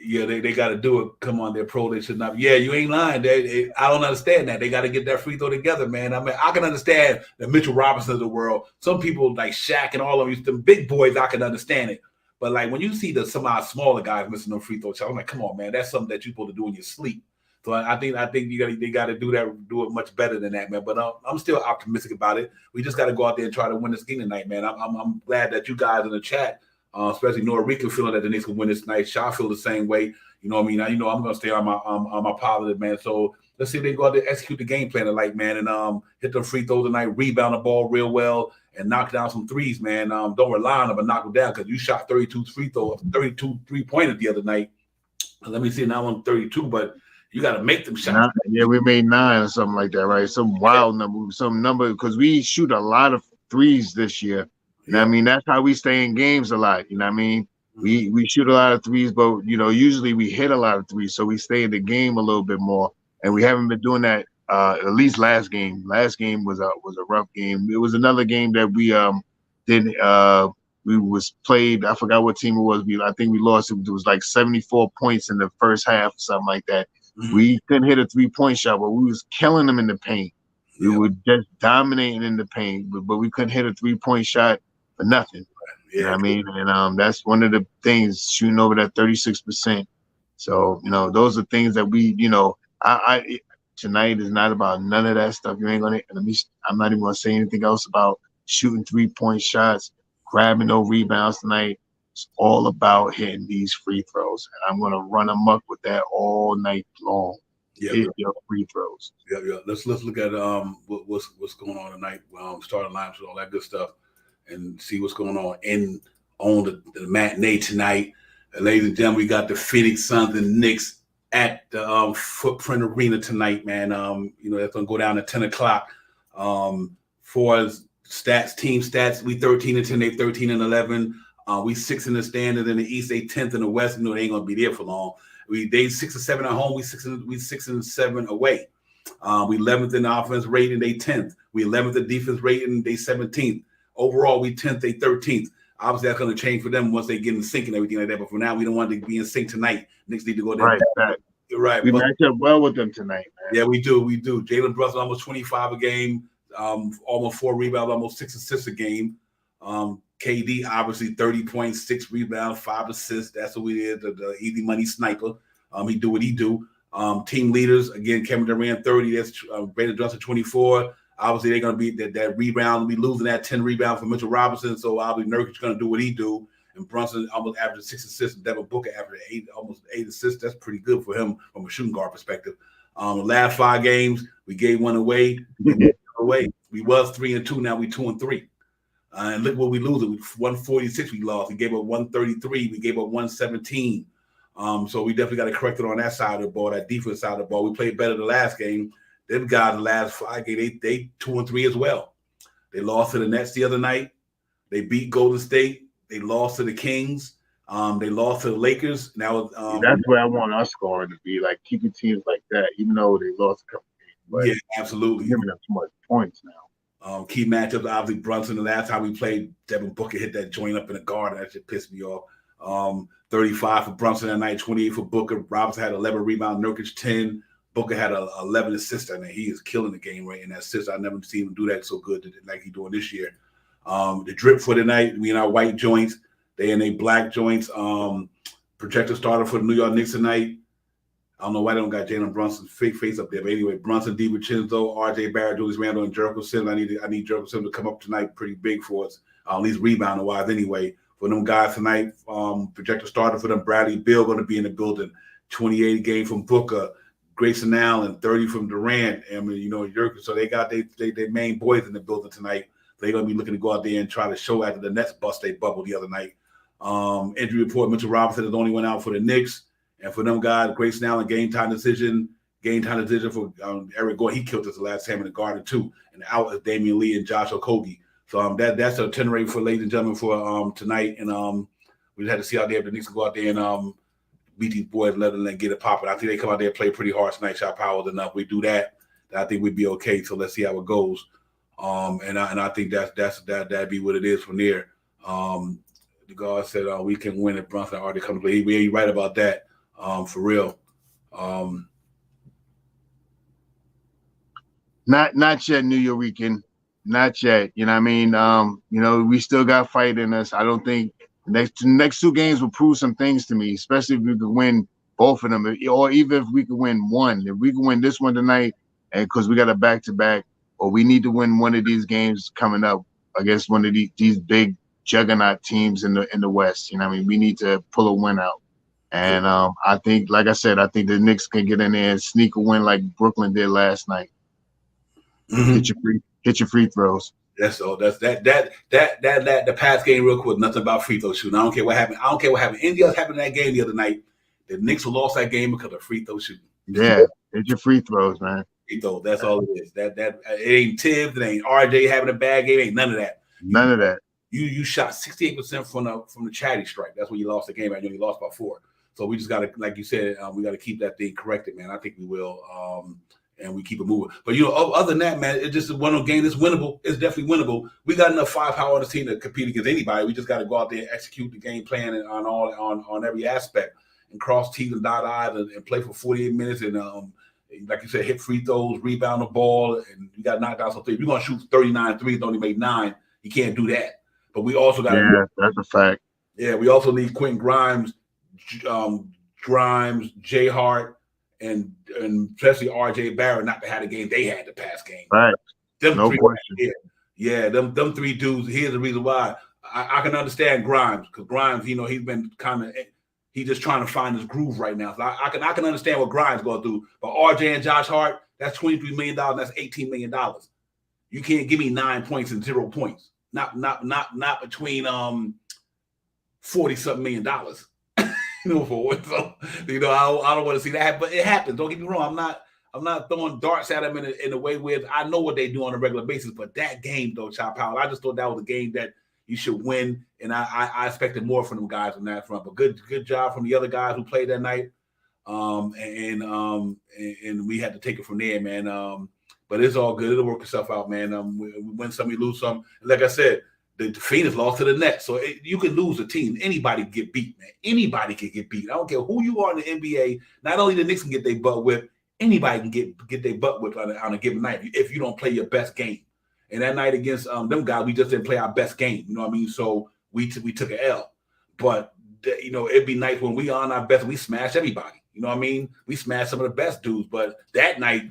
Yeah, they got to do it. Come on, they're pro. They should not. Yeah, you ain't lying. I don't understand that. They got to get that free throw together, man. I mean, I can understand the Mitchell Robinsons of the world. Some people like Shaq and all of these, the big boys, I can understand it. But like when you see some of our smaller guys missing no free throw shots, I'm like, come on, man, that's something that you're supposed to do in your sleep. So I think they got to do it much better than that, man. But I'm still optimistic about it. We just got to go out there and try to win this game tonight, man. I'm glad that you guys in the chat, especially Norrican, feeling that the Knicks can win this night. Shaw feel the same way. You know what I mean? I'm gonna stay on my positive, man. So let's see if they go out there execute the game plan tonight, man, and hit them free throws tonight, rebound the ball real well, and knock down some threes, man. Don't rely on them, but knock them down because you shot 32 3-pointers the other night. Let me see now on 32, but you got to make them shots. Yeah, we made 9 or something like that, right? Some wild number, because we shoot a lot of threes this year. You know what I mean? That's how we stay in games a lot. You know what I mean? We shoot a lot of threes, but usually we hit a lot of threes, so we stay in the game a little bit more. And we haven't been doing that. At least last game. Last game was a rough game. It was another game that we did. We was played. I forgot what team it was. I think we lost. It was like 74 points in the first half, something like that. We couldn't hit a 3-point shot, but we was killing them in the paint. We were just dominating in the paint, but we couldn't hit a 3-point shot for nothing. You know what I mean? And that's one of the things, shooting over that 36%. So, those are things that we, I tonight is not about none of that stuff. You ain't gonna I'm not even gonna say anything else about shooting 3-point shots, grabbing no rebounds tonight. It's all about hitting these free throws. And I'm gonna run amok with that all night long. Hit your free throws. Yeah. Let's look at what's going on tonight. Starting lineups and all that good stuff, and see what's going on on the matinee tonight. Ladies and gentlemen, we got the Phoenix Suns and Knicks at the Footprint Arena tonight, man. That's gonna go down at 10 o'clock. For team stats, we 13-10, they 13-11. We 6th in the standings in the East, they 10th in the West. They ain't gonna be there for long. They 6-7 at home, we 6-7 away. We 11th in the offense rating, they 10th. We 11th in defense rating, they 17th. Overall, we 10th, they 13th. Obviously, that's going to change for them once they get in sync and everything like that. But for now, we don't want to be in sync tonight. Knicks need to go there. Right. You're right. We match up well with them tonight, man. Yeah, we do. Jalen Brunson almost 25 a game, almost 4 rebounds, almost 6 assists a game. KD obviously 30 points, 6 rebounds, 5 assists. That's what we did. The easy money sniper. He do what he do. Team leaders again, Kevin Durant 30. That's Brandon Johnson 24. Obviously, they're going to be that rebound. We losing that 10 rebound from Mitchell Robinson. So obviously, Nurkic's going to do what he do. And Brunson almost averaged 6 assists. And Devin Booker averaged almost 8 assists. That's pretty good for him from a shooting guard perspective. The last 5 games, we gave one away. We was 3-2. Now we 2-3. And look what we losing. 146 we lost. We gave up 133. We gave up 117. So we definitely got to correct it on that side of the ball, that defense side of the ball. We played better the last game. Them guys, the last 5 games, they 2-3 as well. They lost to the Nets the other night. They beat Golden State. They lost to the Kings. They lost to the Lakers. Now that's where I want our scoring to be, like keeping teams like that, even though they lost a couple games. But yeah, absolutely. Giving them too much points now. Key matchups, obviously Brunson. The last time we played, Devin Booker hit that joint up in the guard. That shit pissed me off. 35 for Brunson that night, 28 for Booker. Robinson had 11 rebounds, Nurkic 10. Booker had 11 assists, and he is killing the game right in that assist. I never seen him do that so good like he's doing this year. The drip for the night, we in our white joints, they in their black joints. Projector starter for the New York Knicks tonight. I don't know why they don't got Jalen Brunson's fake face up there, but anyway, Brunson, DiVincenzo, RJ Barrett, Julius Randle, and Jericho Sims. I need Jericho Sims to come up tonight pretty big for us, at least rebounding wise anyway. For them guys tonight, projector starter for them, Bradley Beal going to be in the building. 28 a game from Booker. Grayson Allen, 30 from Durant. I mean, so they got their main boys in the building tonight. They're going to be looking to go out there and try to show after the Nets bust their bubble the other night. Injury report, Mitchell Robinson is the only one out for the Knicks. And for them guys, Grayson Allen, game time decision for Eric Gordon. He killed us the last time in the Garden too. And out is Damian Lee and Josh Okogie. So that's a 10 rate for ladies and gentlemen for tonight. And we just had to see out there if the Knicks can go out there and beat these boys, let them get it popping. I think they come out there and play pretty hard tonight. Shot power enough. We do that. I think we'd be okay. So let's see how it goes. And I think that'd be what it is from there. The guard said we can win if Brunson already comes to play. He's right about that. For real. Not yet, New Yorican. Not yet. You know what I mean? We still got fight in us. I don't think next 2 games will prove some things to me, especially if we could win both of them, or even if we could win one. If we can win this one tonight, and because we got a back-to-back, or we need to win one of these games coming up against one of these big juggernaut teams in the West. You know what I mean? We need to pull a win out. And I think, like I said, I think the Knicks can get in there and sneak a win like Brooklyn did last night. Mm-hmm. Hit your free throws. That's all. That's that the past game real quick. Nothing about free throw shooting. I don't care what happened. Anything else happened in that game the other night. The Knicks lost that game because of free throw shooting. Yeah, hit your free throws, man. Free throw. That's all it is. That it ain't Tibbs. It ain't RJ having a bad game. Ain't none of that. None of that. You shot 68% from the chatty strike. That's when you lost the game. I know you lost by 4. So we just got to, like you said, we got to keep that thing corrected, man. I think we will, and we keep it moving. But, other than that, man, it's just one of game that's winnable. It's definitely winnable. We got enough firepower on the team to compete against anybody. We just got to go out there and execute the game plan on every aspect and cross T's and dot I's and play for 48 minutes and, like you said, hit free throws, rebound the ball, and you got to knock down some threes. If you're going to shoot 39 threes, only made 9, you can't do that. But we also got that's a fact. Yeah, we also need Quentin Grimes, Jay Hart, and especially RJ Barrett not to have the game they had the past game. Right. Them no three question. Yeah, them 3 dudes. Here's the reason why I can understand Grimes, because Grimes, he's been he's just trying to find his groove right now. So I can understand what Grimes going through. But RJ and Josh Hart, that's $23 million. That's $18 million. You can't give me 9 points and 0 points. Not between 40-something million dollars. For what? So I don't want to see that, but it happens. Don't get me wrong. I'm not throwing darts at them in a way where I know what they do on a regular basis. But that game, though, Chop Powell, I just thought that was a game that you should win, and I expected more from them guys on that front. But good job from the other guys who played that night, and we had to take it from there, man. But it's all good. It'll work itself out, man. We win some, we lose some. Like I said, the Phoenix lost to the Nets. So you can lose a team. Anybody can get beat, man. Anybody can get beat. I don't care who you are in the NBA. Not only the Knicks can get their butt whipped, anybody can get their butt whipped on a given night if you don't play your best game. And that night against them guys, we just didn't play our best game. You know what I mean? So we took an L. But, it'd be nice when we on our best, we smash everybody. You know what I mean? We smashed some of the best dudes. But that night,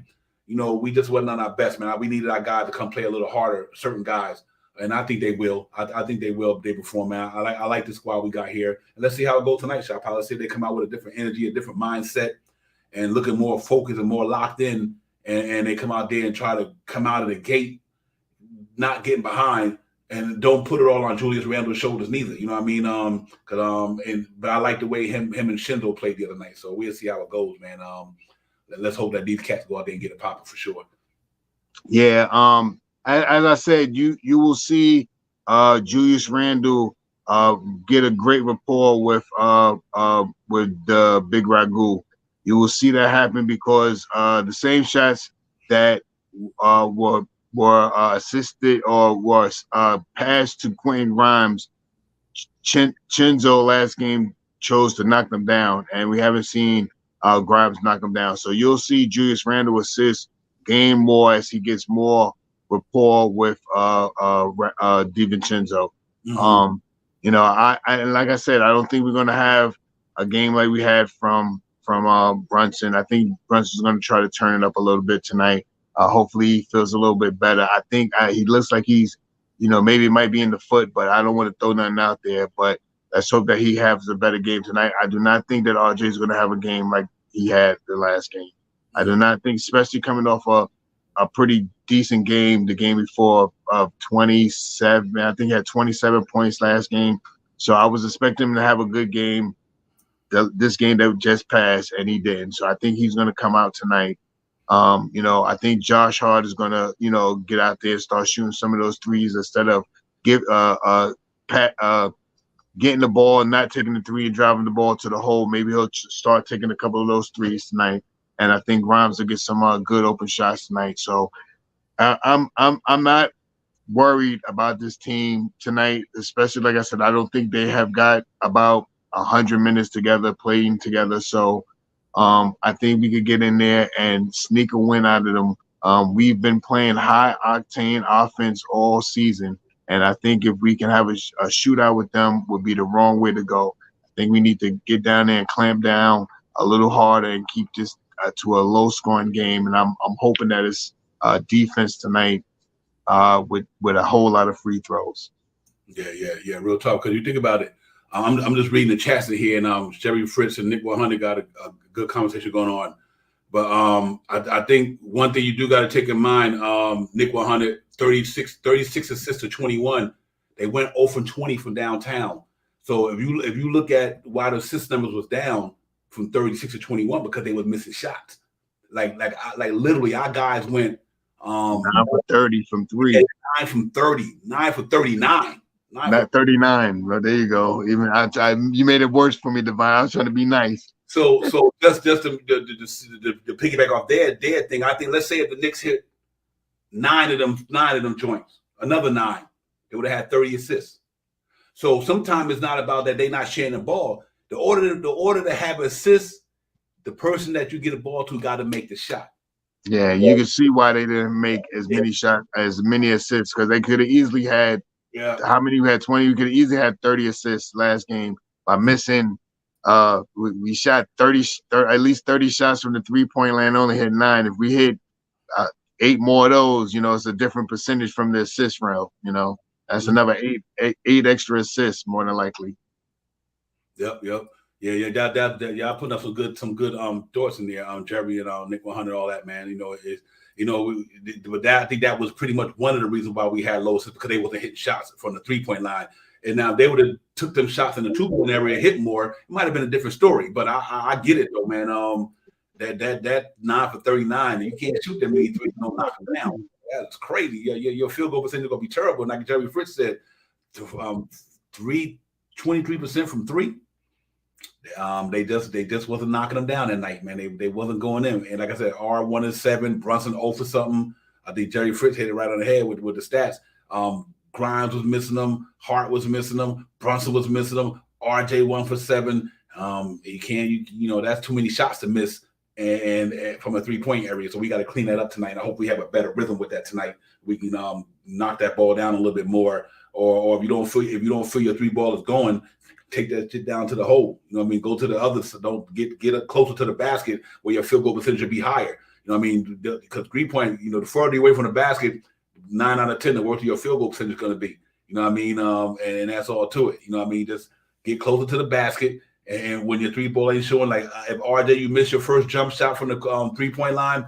we just wasn't on our best, man. We needed our guys to come play a little harder, certain guys. And I think they will. I think they will. They perform, man. I like the squad we got here. And let's see how it goes tonight, Shop. Let's see if they come out with a different energy, a different mindset, and looking more focused and more locked in. And they come out there and try to come out of the gate, not getting behind, and don't put it all on Julius Randle's shoulders neither. You know what I mean? But I like the way him and Shinzo played the other night. So we'll see how it goes, man. Let's hope that these cats go out there and get it popping for sure. Yeah. As I said, you will see Julius Randle get a great rapport with the Big Ragu. You will see that happen because the same shots that were assisted or was passed to Quentin Grimes, Chinzo last game chose to knock them down, and we haven't seen Grimes knock them down. So you'll see Julius Randle assist game more as he gets more rapport with DiVincenzo. Mm-hmm. I like I said, I don't think we're gonna have a game like we had from Brunson. I think Brunson's gonna try to turn it up a little bit tonight. Hopefully he feels a little bit better. I think he looks like he's, maybe it might be in the foot, but I don't want to throw nothing out there. But let's hope that he has a better game tonight. I do not think that RJ is going to have a game like he had the last game. I do not think, especially coming off a pretty decent game the game before of 27. I think he had 27 points last game. So I was expecting him to have a good game this game that just passed, and he didn't. So I think he's going to come out tonight. I think Josh Hart is going to, get out there and start shooting some of those threes instead of getting the ball and not taking the three and driving the ball to the hole. Maybe he'll start taking a couple of those threes tonight. And I think Grimes will get some good open shots tonight. So I'm not worried about this team tonight, especially, like I said, I don't think they have got about 100 minutes together, playing together. So I think we could get in there and sneak a win out of them. We've been playing high octane offense all season, and I think if we can have a shootout with them would be the wrong way to go. I think we need to get down there and clamp down a little harder and keep this to a low scoring game. And I'm hoping that it's defense tonight with a whole lot of free throws. Yeah. Real talk. Because you think about it. I'm just reading the chats in here, and Jerry Fritz and Nick 100 got a good conversation going on. But I think one thing you do got to take in mind, Nick 100, 36 assists to 21. They went 0 from 20 from downtown. So if you look at why the assist numbers was down from 36 to 21, because they were missing shots. Like literally, our guys went 9 for 30 from 3. 9 from 30, 9 for 39. Not 39. Well, there you go. Even you made it worse for me, Divine. I was trying to be nice. So just to piggyback off their thing, I think let's say if the Knicks hit nine of them joints, another 9, they would have had 30 assists. So sometimes it's not about that they're not sharing the ball. The order to have assists, the person that you get a ball to got to make the shot. Yeah, you can see why they didn't make as many shots, as many assists, because they could have easily had. Yeah. How many you had? 20. You could have easily had 30 assists last game by missing. We shot 30, at least 30 shots from the 3-point line. Only hit 9. If we hit 8 more of those, it's a different percentage from the assist round. That's another eight extra assists more than likely. Yep. Yeah. Y'all putting up some good thoughts in there. Jerry and Nick 100, all that, man. But I think that was pretty much one of the reasons why we had low assists, because they wasn't hitting shots from the 3-point line. And now if they would have took them shots in the 2-point area and hit more, it might have been a different story. But I get it though, man. That 9 for 39, you can't shoot that many threes, knock them down. That's crazy. Your field goal percentage is gonna be terrible. Like Jerry Fritz said, 23% from 3. They just wasn't knocking them down that night, man. They wasn't going in. And like I said, R1 is 7, Brunson 0 for something. I think Jerry Fritz hit it right on the head with the stats. Grimes was missing them, Hart was missing them, Brunson was missing them, RJ 1 for 7. That's too many shots to miss and from a 3-point area. So we got to clean that up tonight. I hope we have a better rhythm with that tonight. We can knock that ball down a little bit more, or if you don't feel your 3 ball is going, take that shit down to the hole. Go to the other, so don't get closer to the basket where your field goal percentage should be higher. Because 3-point, the further away from the basket, 9 out of 10, the worse your field goal percentage is going to be. And that's all to it. Just get closer to the basket. And when your 3 ball ain't showing, like if RJ, you miss your first jump shot from the 3-point line,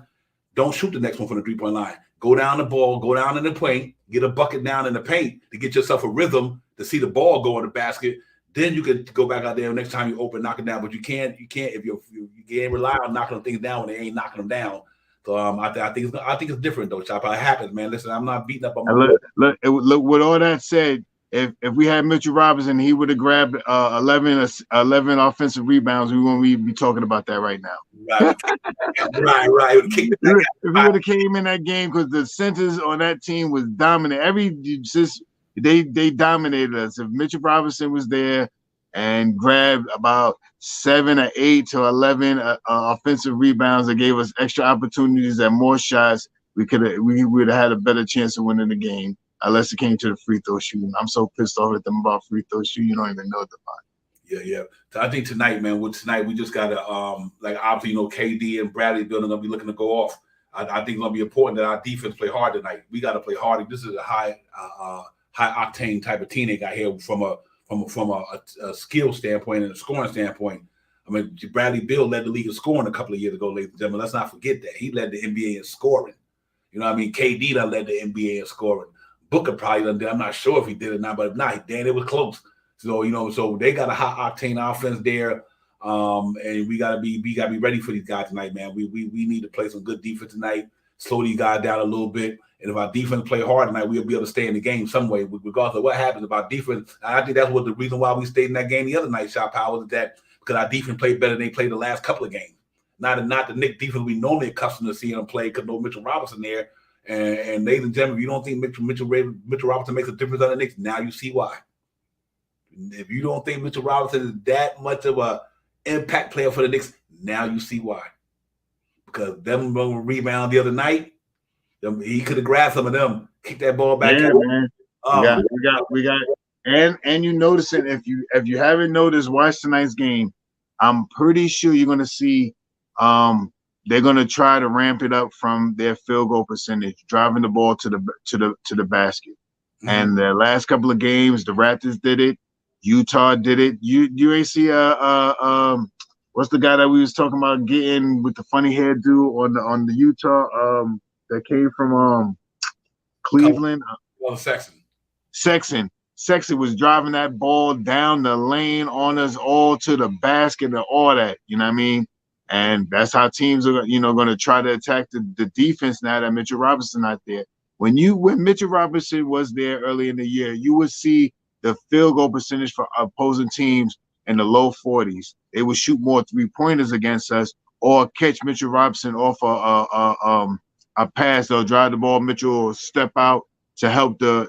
don't shoot the next one from the 3-point line. Go down the ball, go down in the paint, get a bucket down in the paint to get yourself a rhythm to see the ball go in the basket. Then you can go back out there next time you open, knock it down. But you can't if you can't rely on knocking things down when they ain't knocking them down. So I think it's different though, Chop. It happens, man. Listen, I'm not beating up on my look. With all that said, if we had Mitchell Robinson, he would have grabbed 11 offensive rebounds. We won't be talking about that right now. Right. If he would have came in that game, because the centers on that team was dominant. They dominated us. If Mitchell Robinson was there and grabbed about 7 or 8 to 11 offensive rebounds that gave us extra opportunities and more shots, we would have had a better chance of winning the game, unless it came to the free throw shooting. I'm so pissed off at them about free throw shooting. You don't even know the about. Yeah. So I think tonight, man, we just gotta obviously, KD and Bradley Beal are gonna be looking to go off. I think it's gonna be important that our defense play hard tonight. We gotta play hard. This is a high octane type of team they got here from a skill standpoint and a scoring standpoint. Bradley Beal led the league in scoring a couple of years ago, ladies and gentlemen. Let's not forget that. He led the NBA in scoring. KD done led the NBA in scoring. Booker probably done did. I'm not sure if he did it now, but if not, Dan, it was close. So, so they got a high octane offense there. And we gotta be ready for these guys tonight, man. We need to play some good defense tonight, slow these guys down a little bit. And if our defense play hard tonight, we'll be able to stay in the game some way, regardless of what happens about defense. And I think that's what the reason why we stayed in that game the other night, Shot Power, is that because our defense played better than they played the last couple of games. Not the Knicks defense we normally accustomed to seeing them play, because no Mitchell Robinson there. And ladies and gentlemen, if you don't think Mitchell Robinson makes a difference on the Knicks, now you see why. If you don't think Mitchell Robinson is that much of a impact player for the Knicks, now you see why. Because them rebound the other night, he could have grabbed some of them, kicked that ball back. Yeah, man. We got, and you notice it, if you haven't noticed, watch tonight's game. I'm pretty sure you're gonna see they're gonna try to ramp it up from their field goal percentage, driving the ball to the basket. Mm-hmm. And the last couple of games, the Raptors did it, Utah did it. You ain't see what's the guy that we was talking about getting with the funny hairdo on the Utah that came from Cleveland? Sexton was driving that ball down the lane on us all to the basket and all that. You know what I mean? And that's how teams are, going to try to attack the defense now that Mitchell Robinson not there. When Mitchell Robinson was there early in the year, you would see the field goal percentage for opposing teams in the low 40s. They would shoot more 3-pointers against us, or catch Mitchell Robinson off a pass. They'll drive the ball. Mitchell will step out to help the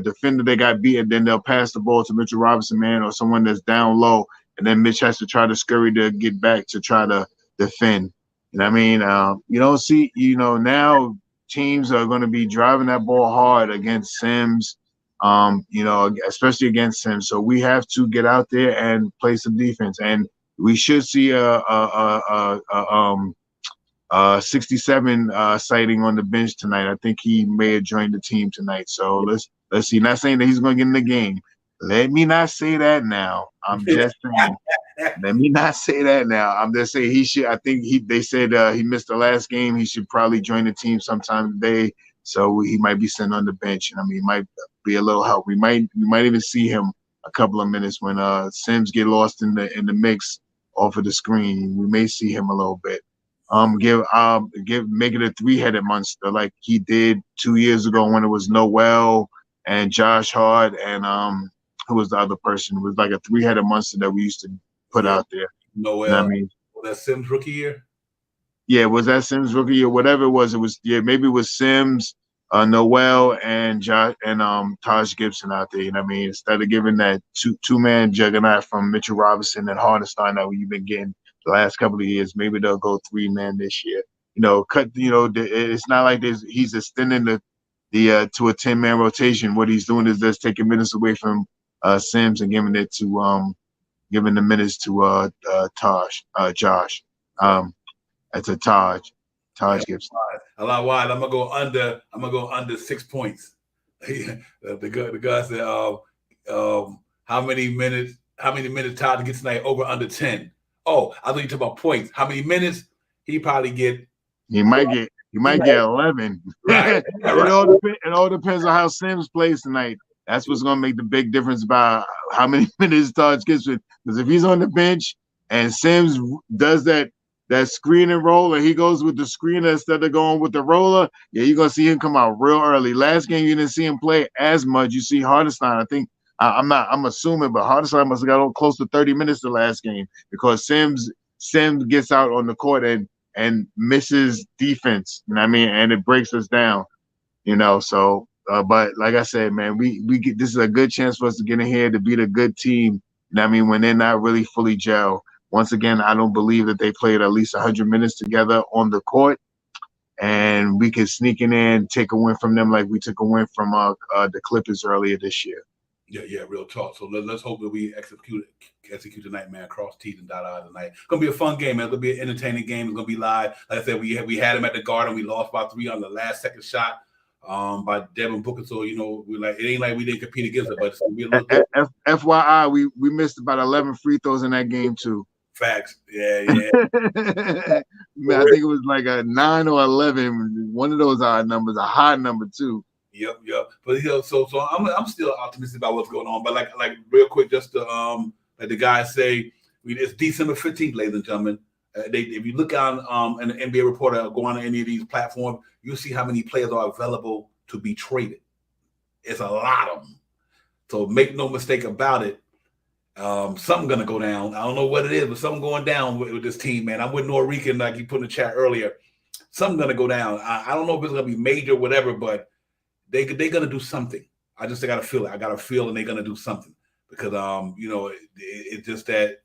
defender they got beat, and then they'll pass the ball to Mitchell Robinson, man, or someone that's down low, and then Mitch has to try to scurry to get back to try to defend. You know what I mean? You don't see, now teams are going to be driving that ball hard against Sims, especially against Sims. So we have to get out there and play some defense, and we should see a 67 sighting on the bench tonight. I think he may have joined the team tonight. So let's see. Not saying that he's going to get in the game. Let me not say that now. I'm just saying. Let me not say that now. I'm just saying he should. I think they said he missed the last game. He should probably join the team sometime today. So he might be sitting on the bench. I mean, it might be a little help. We might even see him a couple of minutes when Sims get lost in the mix off of the screen. We may see him a little bit. Make it a 3-headed monster like he did 2 years ago when it was Noel and Josh Hart and who was the other person? It was like a 3-headed monster that we used to put out there. Noel. You know what I mean? Was that Sims rookie year? Yeah, was that Sims rookie year? Whatever it was, maybe it was Sims, Noel, and Josh and Taj Gibson out there. You know what I mean? Instead of giving that two-man juggernaut from Mitchell Robinson and Hardenstein that we've been getting the last couple of years, maybe they'll go 3-man this year. It's not like he's extending the to a 10-man rotation. What he's doing is just taking minutes away from Sims and giving the minutes to Josh. That's a Taj Gibson. A lot wide. I'm gonna go under 6 points. the guy said, how many minutes Taj gets tonight? Over under 10. Oh, I thought you talking about points. How many minutes? He probably get. He might get 11. Right. It all depends on how Sims plays tonight. That's what's going to make the big difference about how many minutes Taj gets with. Because if he's on the bench and Sims does that screen and roll, and he goes with the screener instead of going with the roller, yeah, you're going to see him come out real early. Last game, you didn't see him play as much. You see Hardenstein, I think, I'm assuming, but Hardenstein must have got close to 30 minutes the last game because Sims gets out on the court and misses defense. You know what I mean? And it breaks us down. So but like I said, man, we get, this is a good chance for us to get in here to beat a good team. You know what I mean? When they're not really fully gelled. Once again, I don't believe that they played at least 100 minutes together on the court, and we can sneak in there and take a win from them like we took a win from the Clippers earlier this year. Yeah, real talk. So let's hope that we execute tonight, man. Cross T's and dot I's tonight. It's gonna be a fun game, man. It's gonna be an entertaining game. It's gonna be live. Like I said, we had him at the Garden. We lost by 3 on the last second shot by Devin Booker. So we're like, it ain't like we didn't compete against it, but it's gonna be a little good. FYI, we missed about 11 free throws in that game too. Facts. Yeah. Man, I think it was like a 9 or 11. One of those odd numbers, a high number too. Yep. But so I'm still optimistic about what's going on. But like real quick, just to like the guys say, it's December 15th, ladies and gentlemen. If you look on an NBA reporter go on any of these platforms, you'll see how many players are available to be traded. It's a lot of them. So make no mistake about it. Something gonna go down. I don't know what it is, but something going down with this team, man. I'm with Norican, like you put in the chat earlier. Something gonna go down. I don't know if it's gonna be major or whatever, but they're gonna do something. I gotta feel it. I got a feeling they're gonna do something because it's just that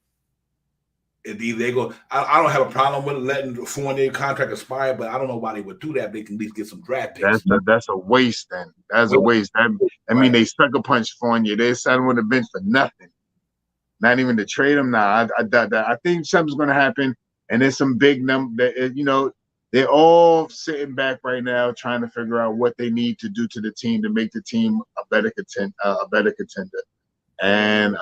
they go. I don't have a problem with letting the 4-year contract expire, but I don't know why they would do that. They can at least get some draft picks. That's a waste. Then that's a waste. I mean, they sucker punch Fournier. They sat him on the bench for nothing. Not even to trade him now. I think something's going to happen, and there's some big number. They're all sitting back right now trying to figure out what they need to do to the team to make the team a better contender. And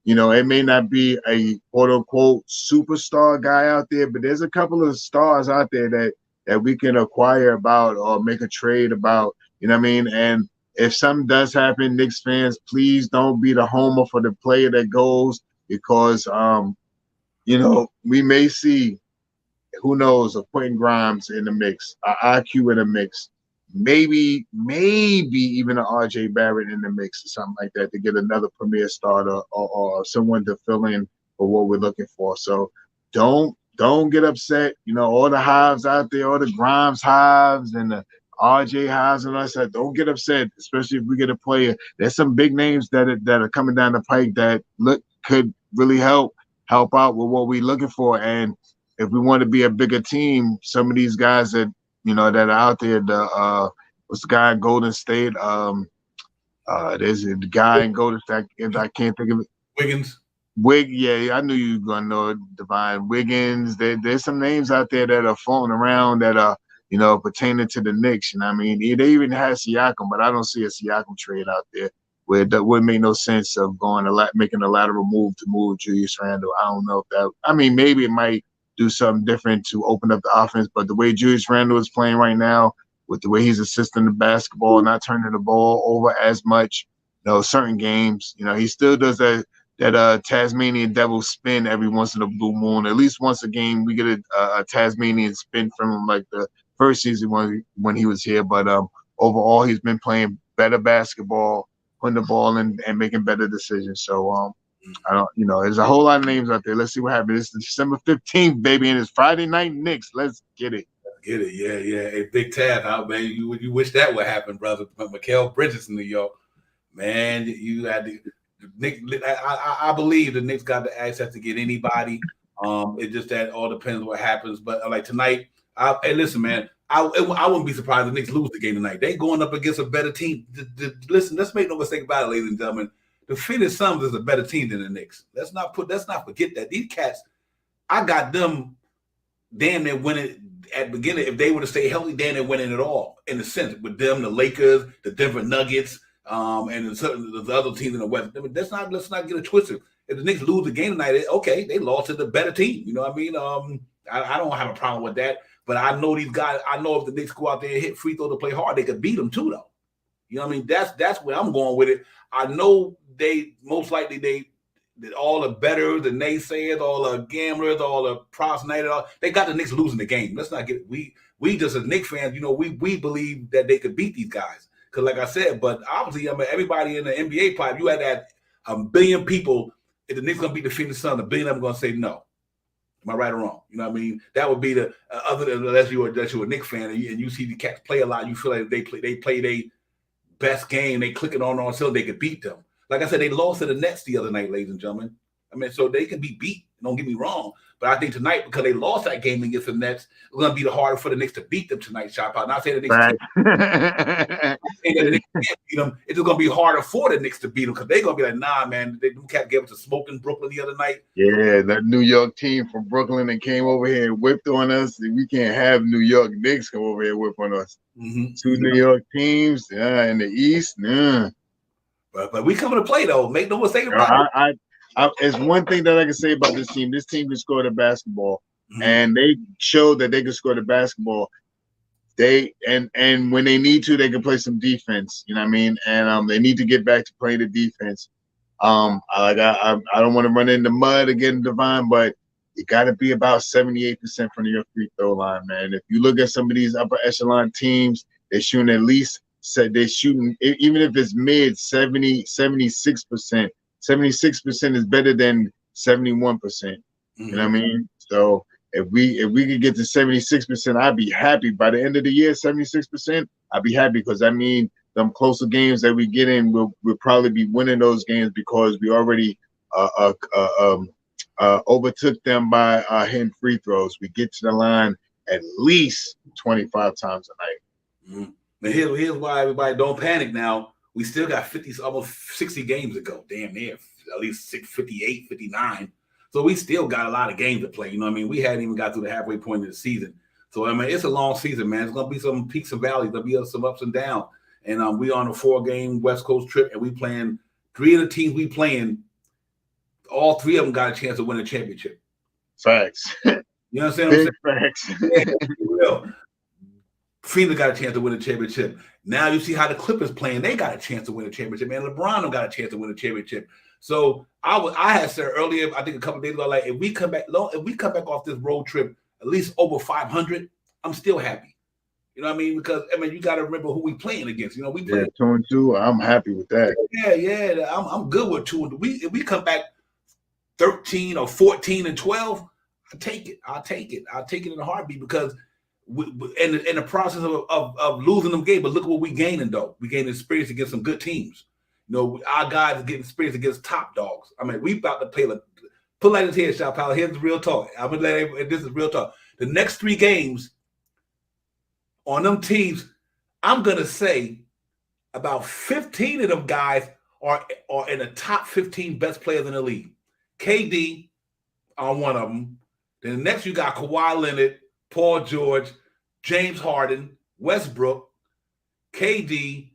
it may not be a quote unquote superstar guy out there, but there's a couple of stars out there that we can acquire about or make a trade about. You know what I mean? And if something does happen, Knicks fans, please don't be the homer for the player that goes because, we may see, who knows, a Quentin Grimes in the mix, a IQ in the mix. maybe even an RJ Barrett in the mix or something like that to get another premier starter or someone to fill in for what we're looking for. So don't get upset. You know, all the hives out there, all the Grimes hives and the RJ hives and all that. Don't get upset, especially if we get a player. There's some big names that are coming down the pike that could really help out with what we're looking for. And if we want to be a bigger team, some of these guys that that are out there, what's the guy in Golden State? There's a guy in Golden State, I can't think of it. Wiggins. Yeah, I knew you were gonna know it, Divine. Wiggins. There's some names out there that are floating around that are, pertaining to the Knicks. I mean, they even had Siakam, but I don't see a Siakam trade out there where it wouldn't make no sense of making a lateral move to move Julius Randle. I don't know if that. I mean, maybe it might do something different to open up the offense, but the way Julius Randle is playing right now, with the way he's assisting the basketball, not turning the ball over as much, certain games, he still does that Tasmanian devil spin every once in a blue moon. At least once a game, we get a Tasmanian spin from him, like the first season when he was here. But overall, he's been playing better basketball, putting the ball in and making better decisions. So I don't, there's a whole lot of names out there. Let's see what happens. It's December 15th, baby, and it's Friday night Knicks. Let's get it. Get it, yeah. Hey, Big Tab, how man, you wish that would happen, brother. But Mikal Bridges in New York, man, you had the Knicks. I believe the Knicks got the access to get anybody. It's just that all depends what happens. But like tonight, hey, listen, man, I wouldn't be surprised if the Knicks lose the game tonight. They going up against a better team. Listen, let's make no mistake about it, ladies and gentlemen. The Phoenix Suns is a better team than the Knicks. Let's not forget that. These cats, I got them damn near winning at the beginning. If they were to stay healthy, damn near winning it all. In a sense, with them, the Lakers, the Denver Nuggets, and the other teams in the West. I mean, let's not get it twisted. If the Knicks lose the game tonight, okay, they lost to the better team. You know what I mean? I don't have a problem with that. But I know these guys. I know if the Knicks go out there and hit free throw to play hard, they could beat them too, though. You know what I mean? That's where I'm going with it. I know they most likely all the bettors, the naysayers, all the gamblers, all the props, they got the Knicks losing the game. Let's not get it. We just as Knicks fans, we believe that they could beat these guys. Because like I said, but obviously, I mean, everybody in the NBA pipe, you had that a billion people. If the Knicks gonna beat the Phoenix Suns, a billion of them gonna say no. Am I right or wrong? You know what I mean? That would be the other than unless you're a Knicks fan and you see the cats play a lot, you feel like they play their best game, they click it on so they could beat them. Like I said, they lost to the Nets the other night, ladies and gentlemen. I mean, so they can be beat. Don't get me wrong. But I think tonight, because they lost that game against the Nets, it's going to be harder for the Knicks to beat them tonight, Shop Out. Not saying the Knicks can't beat them. It's just going to be harder for the Knicks to beat them because they're going to be like, nah, man, they can't get us a smoke in Brooklyn the other night. Yeah, that New York team from Brooklyn that came over here and whipped on us. We can't have New York Knicks come over here and whip on us. Mm-hmm. Two New York teams in the East. But we coming to play, though. Make no mistake about it. It's one thing that I can say about this team. This team can score the basketball, and they showed that they can score the basketball. And when they need to, they can play some defense. You know what I mean? And they need to get back to playing the defense. I don't want to run into mud again, Divine, but you got to be about 78% from your free throw line, man. If you look at some of these upper echelon teams, they're shooting at least. They're shooting even if it's mid 76%. 76% is better than 71%. You know what I mean? So if we could get to 76%, I'd be happy. By the end of the year, 76%, I'd be happy because I mean them closer games that we get in, we'll probably be winning those games because we already overtook them by hitting free throws. We get to the line at least 25 times a night. Now here's why everybody don't panic now. We still got almost 60 games to go. Damn near at least 58, 59. So we still got a lot of games to play. You know what I mean? We hadn't even got to the halfway point of the season. So, I mean, it's a long season, man. It's going to be some peaks and valleys. There'll be some ups and downs. And we on a 4-game West Coast trip, and we playing 3 of the teams we playing. All 3 of them got a chance to win a championship. Facts. You know what I'm saying? Facts. Yeah, Phoenix got a chance to win a championship. Now you see how the Clippers playing. They got a chance to win a championship. Man, LeBron got a chance to win a championship. So I had said earlier, I think a couple of days ago, like if we come back off this road trip at least over 500, I'm still happy. You know what I mean? Because I mean, you got to remember who we playing against. You know, we play 2-2. I'm happy with that. Yeah. I'm good with 2. If we come back 13 or 14 and 12, I'll take it. I'll take it in a heartbeat because in the process of losing them games, but look at what we gaining though. We gaining experience against some good teams. You know, our guys are getting experience against top dogs. I mean, we about to play put like this here, Shop Pal. Here's the real talk. I'm gonna let everybody, this is real talk. The next 3 games on them teams, I'm gonna say about 15 of them guys are in the top 15 best players in the league. KD on one of them. Then the next you got Kawhi Leonard, Paul George, James Harden, Westbrook, KD,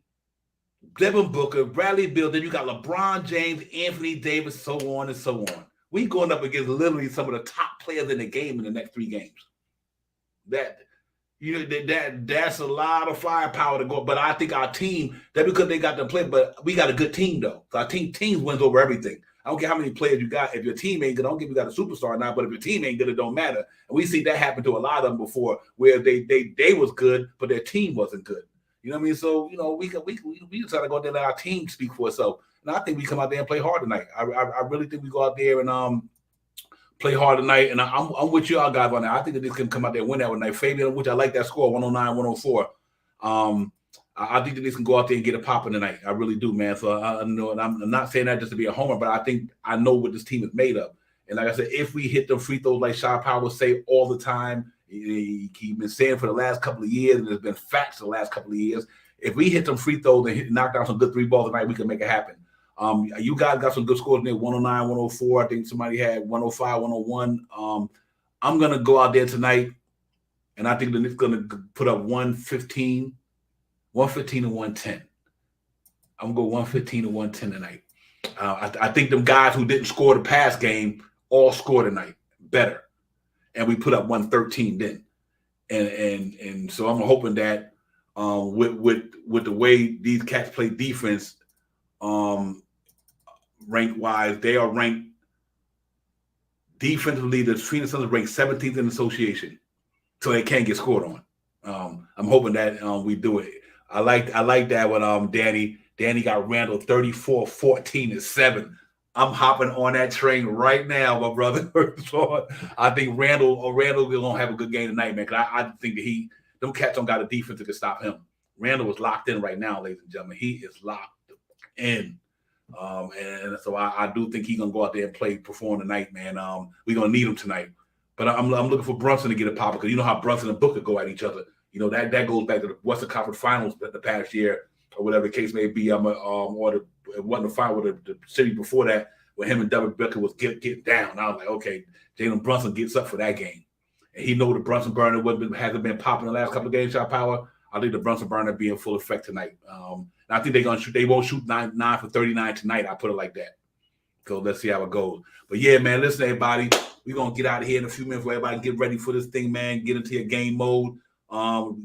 Devin Booker, Bradley Beal. Then you got LeBron James, Anthony Davis, so on and so on. We going up against literally some of the top players in the game in the next 3 games. That's a lot of firepower to go. But I think our team, that because they got them play, but we got a good team though. So our team wins over everything. I don't care how many players you got. If your team ain't good, I don't care if you got a superstar or not, but if your team ain't good, it don't matter. And we see that happen to a lot of them before where they was good, but their team wasn't good. You know what I mean? So, you know, we just try to go out there and let our team speak for itself. And I think we come out there and play hard tonight. I really think we go out there and play hard tonight. And I'm with you all guys on that. I think that this can come out there and win that one night. Fabian, which I like that score, 109-104. I think that this can go out there and get it popping tonight. I really do, man. So I know, and I'm not saying that just to be a homer, but I think I know what this team is made of. And like I said, if we hit the free throws like Shaw Power say all the time, he's been saying for the last couple of years, and there's been facts the last couple of years. If we hit them free throws and knock down some good 3 balls tonight, we can make it happen. You guys got some good scores in there, 109, 104. I think somebody had 105, 101. I'm going to go out there tonight, and I think the Knicks going to put up 115 and 110. I'm going to go 115 and 110 tonight. I think them guys who didn't score the past game all score tonight better. And we put up 113 then. And so I'm hoping that with the way these cats play defense, rank-wise, they are ranked defensively. The Phoenix Suns are ranked 17th in the association, so they can't get scored on. I'm hoping that we do it. I like that with Danny. Danny got Randall 34, 14, and 7. I'm hopping on that train right now, my brother. So I think Randall gonna have a good game tonight, man. Because I think that them cats don't got a defense that can stop him. Randall is locked in right now, ladies and gentlemen. He is locked in. And so I do think he's gonna go out there and perform tonight, man. We're gonna need him tonight. But I'm looking for Brunson to get a pop because you know how Brunson and Booker go at each other. You know that goes back to the Western Conference Finals the past year or whatever the case may be. It wasn't the final with the city before that when him and Devin Booker was getting down. I was like, okay, Jalen Brunson gets up for that game, and he know the Brunson burner hasn't been popping the last couple of games. Shot power. I think the Brunson burner be in full effect tonight. And I think they're gonna shoot. They won't shoot 9 for 39 tonight. I put it like that. So let's see how it goes. But yeah, man, listen, everybody, we're gonna get out of here in a few minutes. For everybody, get ready for this thing, man. Get into your game mode.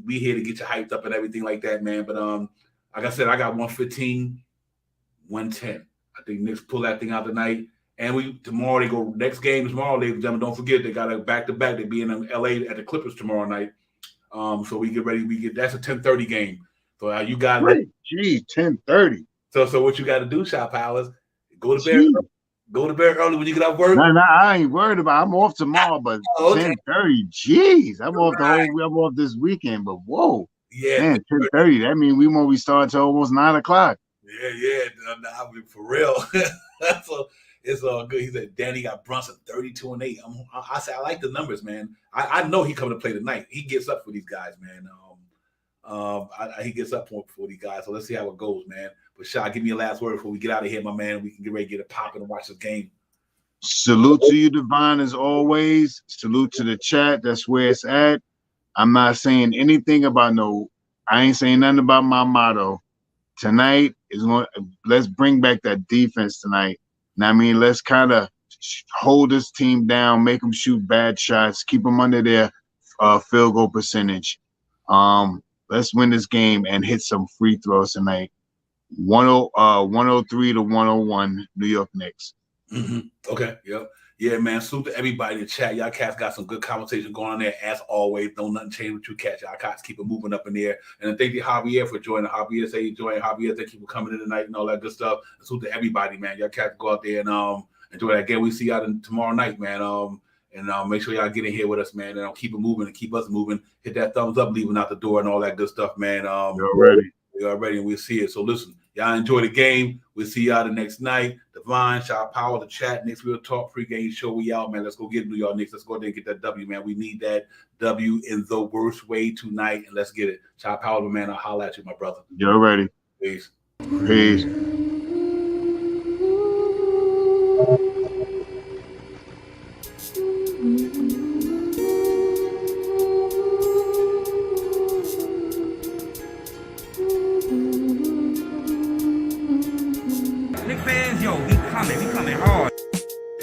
We here to get you hyped up and everything like that, man. But like I said, I got 115, 110. I think Knicks pull that thing out tonight. And tomorrow they go next game tomorrow, ladies and gentlemen. Don't forget they got a back-to-back. They be in LA at the Clippers tomorrow night. So we get ready. That's a 10:30 game. So you got 10:30. So what you got to do, Shop Powers? Go to bed. Go to bed early when you get out of work. No, I ain't worried about. I'm off tomorrow, but 10:30. Jeez, I'm off I'm off this weekend. But whoa, yeah, man, 10:30. That means we won't be starting till almost 9 o'clock. Yeah, I mean, for real. So it's all good. He said Danny got Brunson 32 and 8. I said I like the numbers, man. I know he coming to play tonight. He gets up for these guys, man. He gets up for these guys. So let's see how it goes, man. But Shaw, give me a last word before we get out of here, my man. We can get ready to get it popping and watch this game. Salute to you, Divine, as always. Salute to the chat. That's where it's at. I'm not saying anything about I ain't saying nothing about my motto. Tonight let's bring back that defense tonight. And I mean, let's kind of hold this team down, make them shoot bad shots, keep them under their field goal percentage. Let's win this game and hit some free throws tonight. 103 to 101, New York Knicks. Mm-hmm. Okay. Yep. Yeah, man. Salute to everybody in the chat. Y'all cats got some good conversation going on there. As always, don't nothing change with you cats. Y'all cats keep it moving up in there. And thank you, Javier, for joining. Javier say you joined. Javier, thank you for coming in tonight and all that good stuff. And salute to everybody, man. Y'all cats go out there and enjoy that. Again, we see y'all tomorrow night, man. And make sure y'all get in here with us, man. And keep it moving and keep us moving. Hit that thumbs up, leaving out the door and all that good stuff, man. You're ready. We are ready and we'll see it. So listen, y'all enjoy the game. We'll see y'all the next night. Divine, Shot Power, the chat. Knicks Real Talk pregame show. We out, man. Let's go get New York Knicks. Let's go there and get that W, man. We need that W in the worst way tonight. And let's get it. Shot Power, man. I'll holler at you, my brother. You're ready. Peace. Peace. Knicks fans, yo, we coming hard.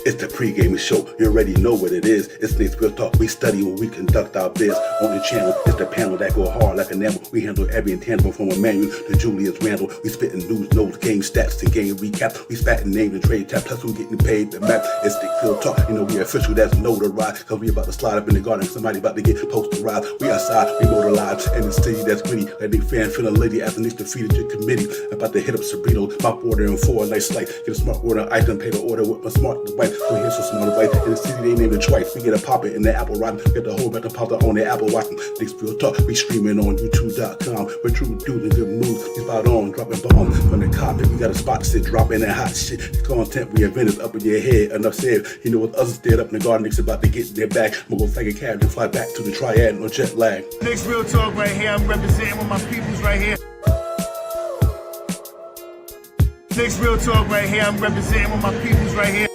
It's the pregame show. You already know what it is. It's Knicks Real Talk. We study when we conduct our biz. On the channel, it's the panel that go hard like an enamel. We handle every intangible from Emmanuel to Julius Randle. We spitting news, notes, game stats, to game recap. We spatting names and trade tap. Plus we getting paid the map. It's Knicks Real Talk. You know we official. That's notarized. Cause we about to slide up in the garden. Somebody about to get posterized. We outside. We motorized. In the city that's gritty. Like Knicks fan feeling lady after Knicks defeated your committee. About to hit up Sabrino. My order in 4 nice slight. Get a smart order. I can pay the order with my smart device. So here's some smart. In the city, they named it twice. We get a pop it in the Apple rotten. Get the whole better pop on the Apple watching. Knicks Real Talk. We streaming on YouTube.com. We're true dudes and good moves. We spot on, dropping bombs from the carpet. We got a spot to sit, dropping that hot shit. The content we invented up in your head. Enough said. You know, with others stayed up in the garden, Knicks about to get their back. I'm gonna go flag a cab and fly back to the triad. No jet lag. Knicks Real Talk right here. I'm representing with my peoples right here. Knicks Real Talk right here. I'm representing with my peoples right here.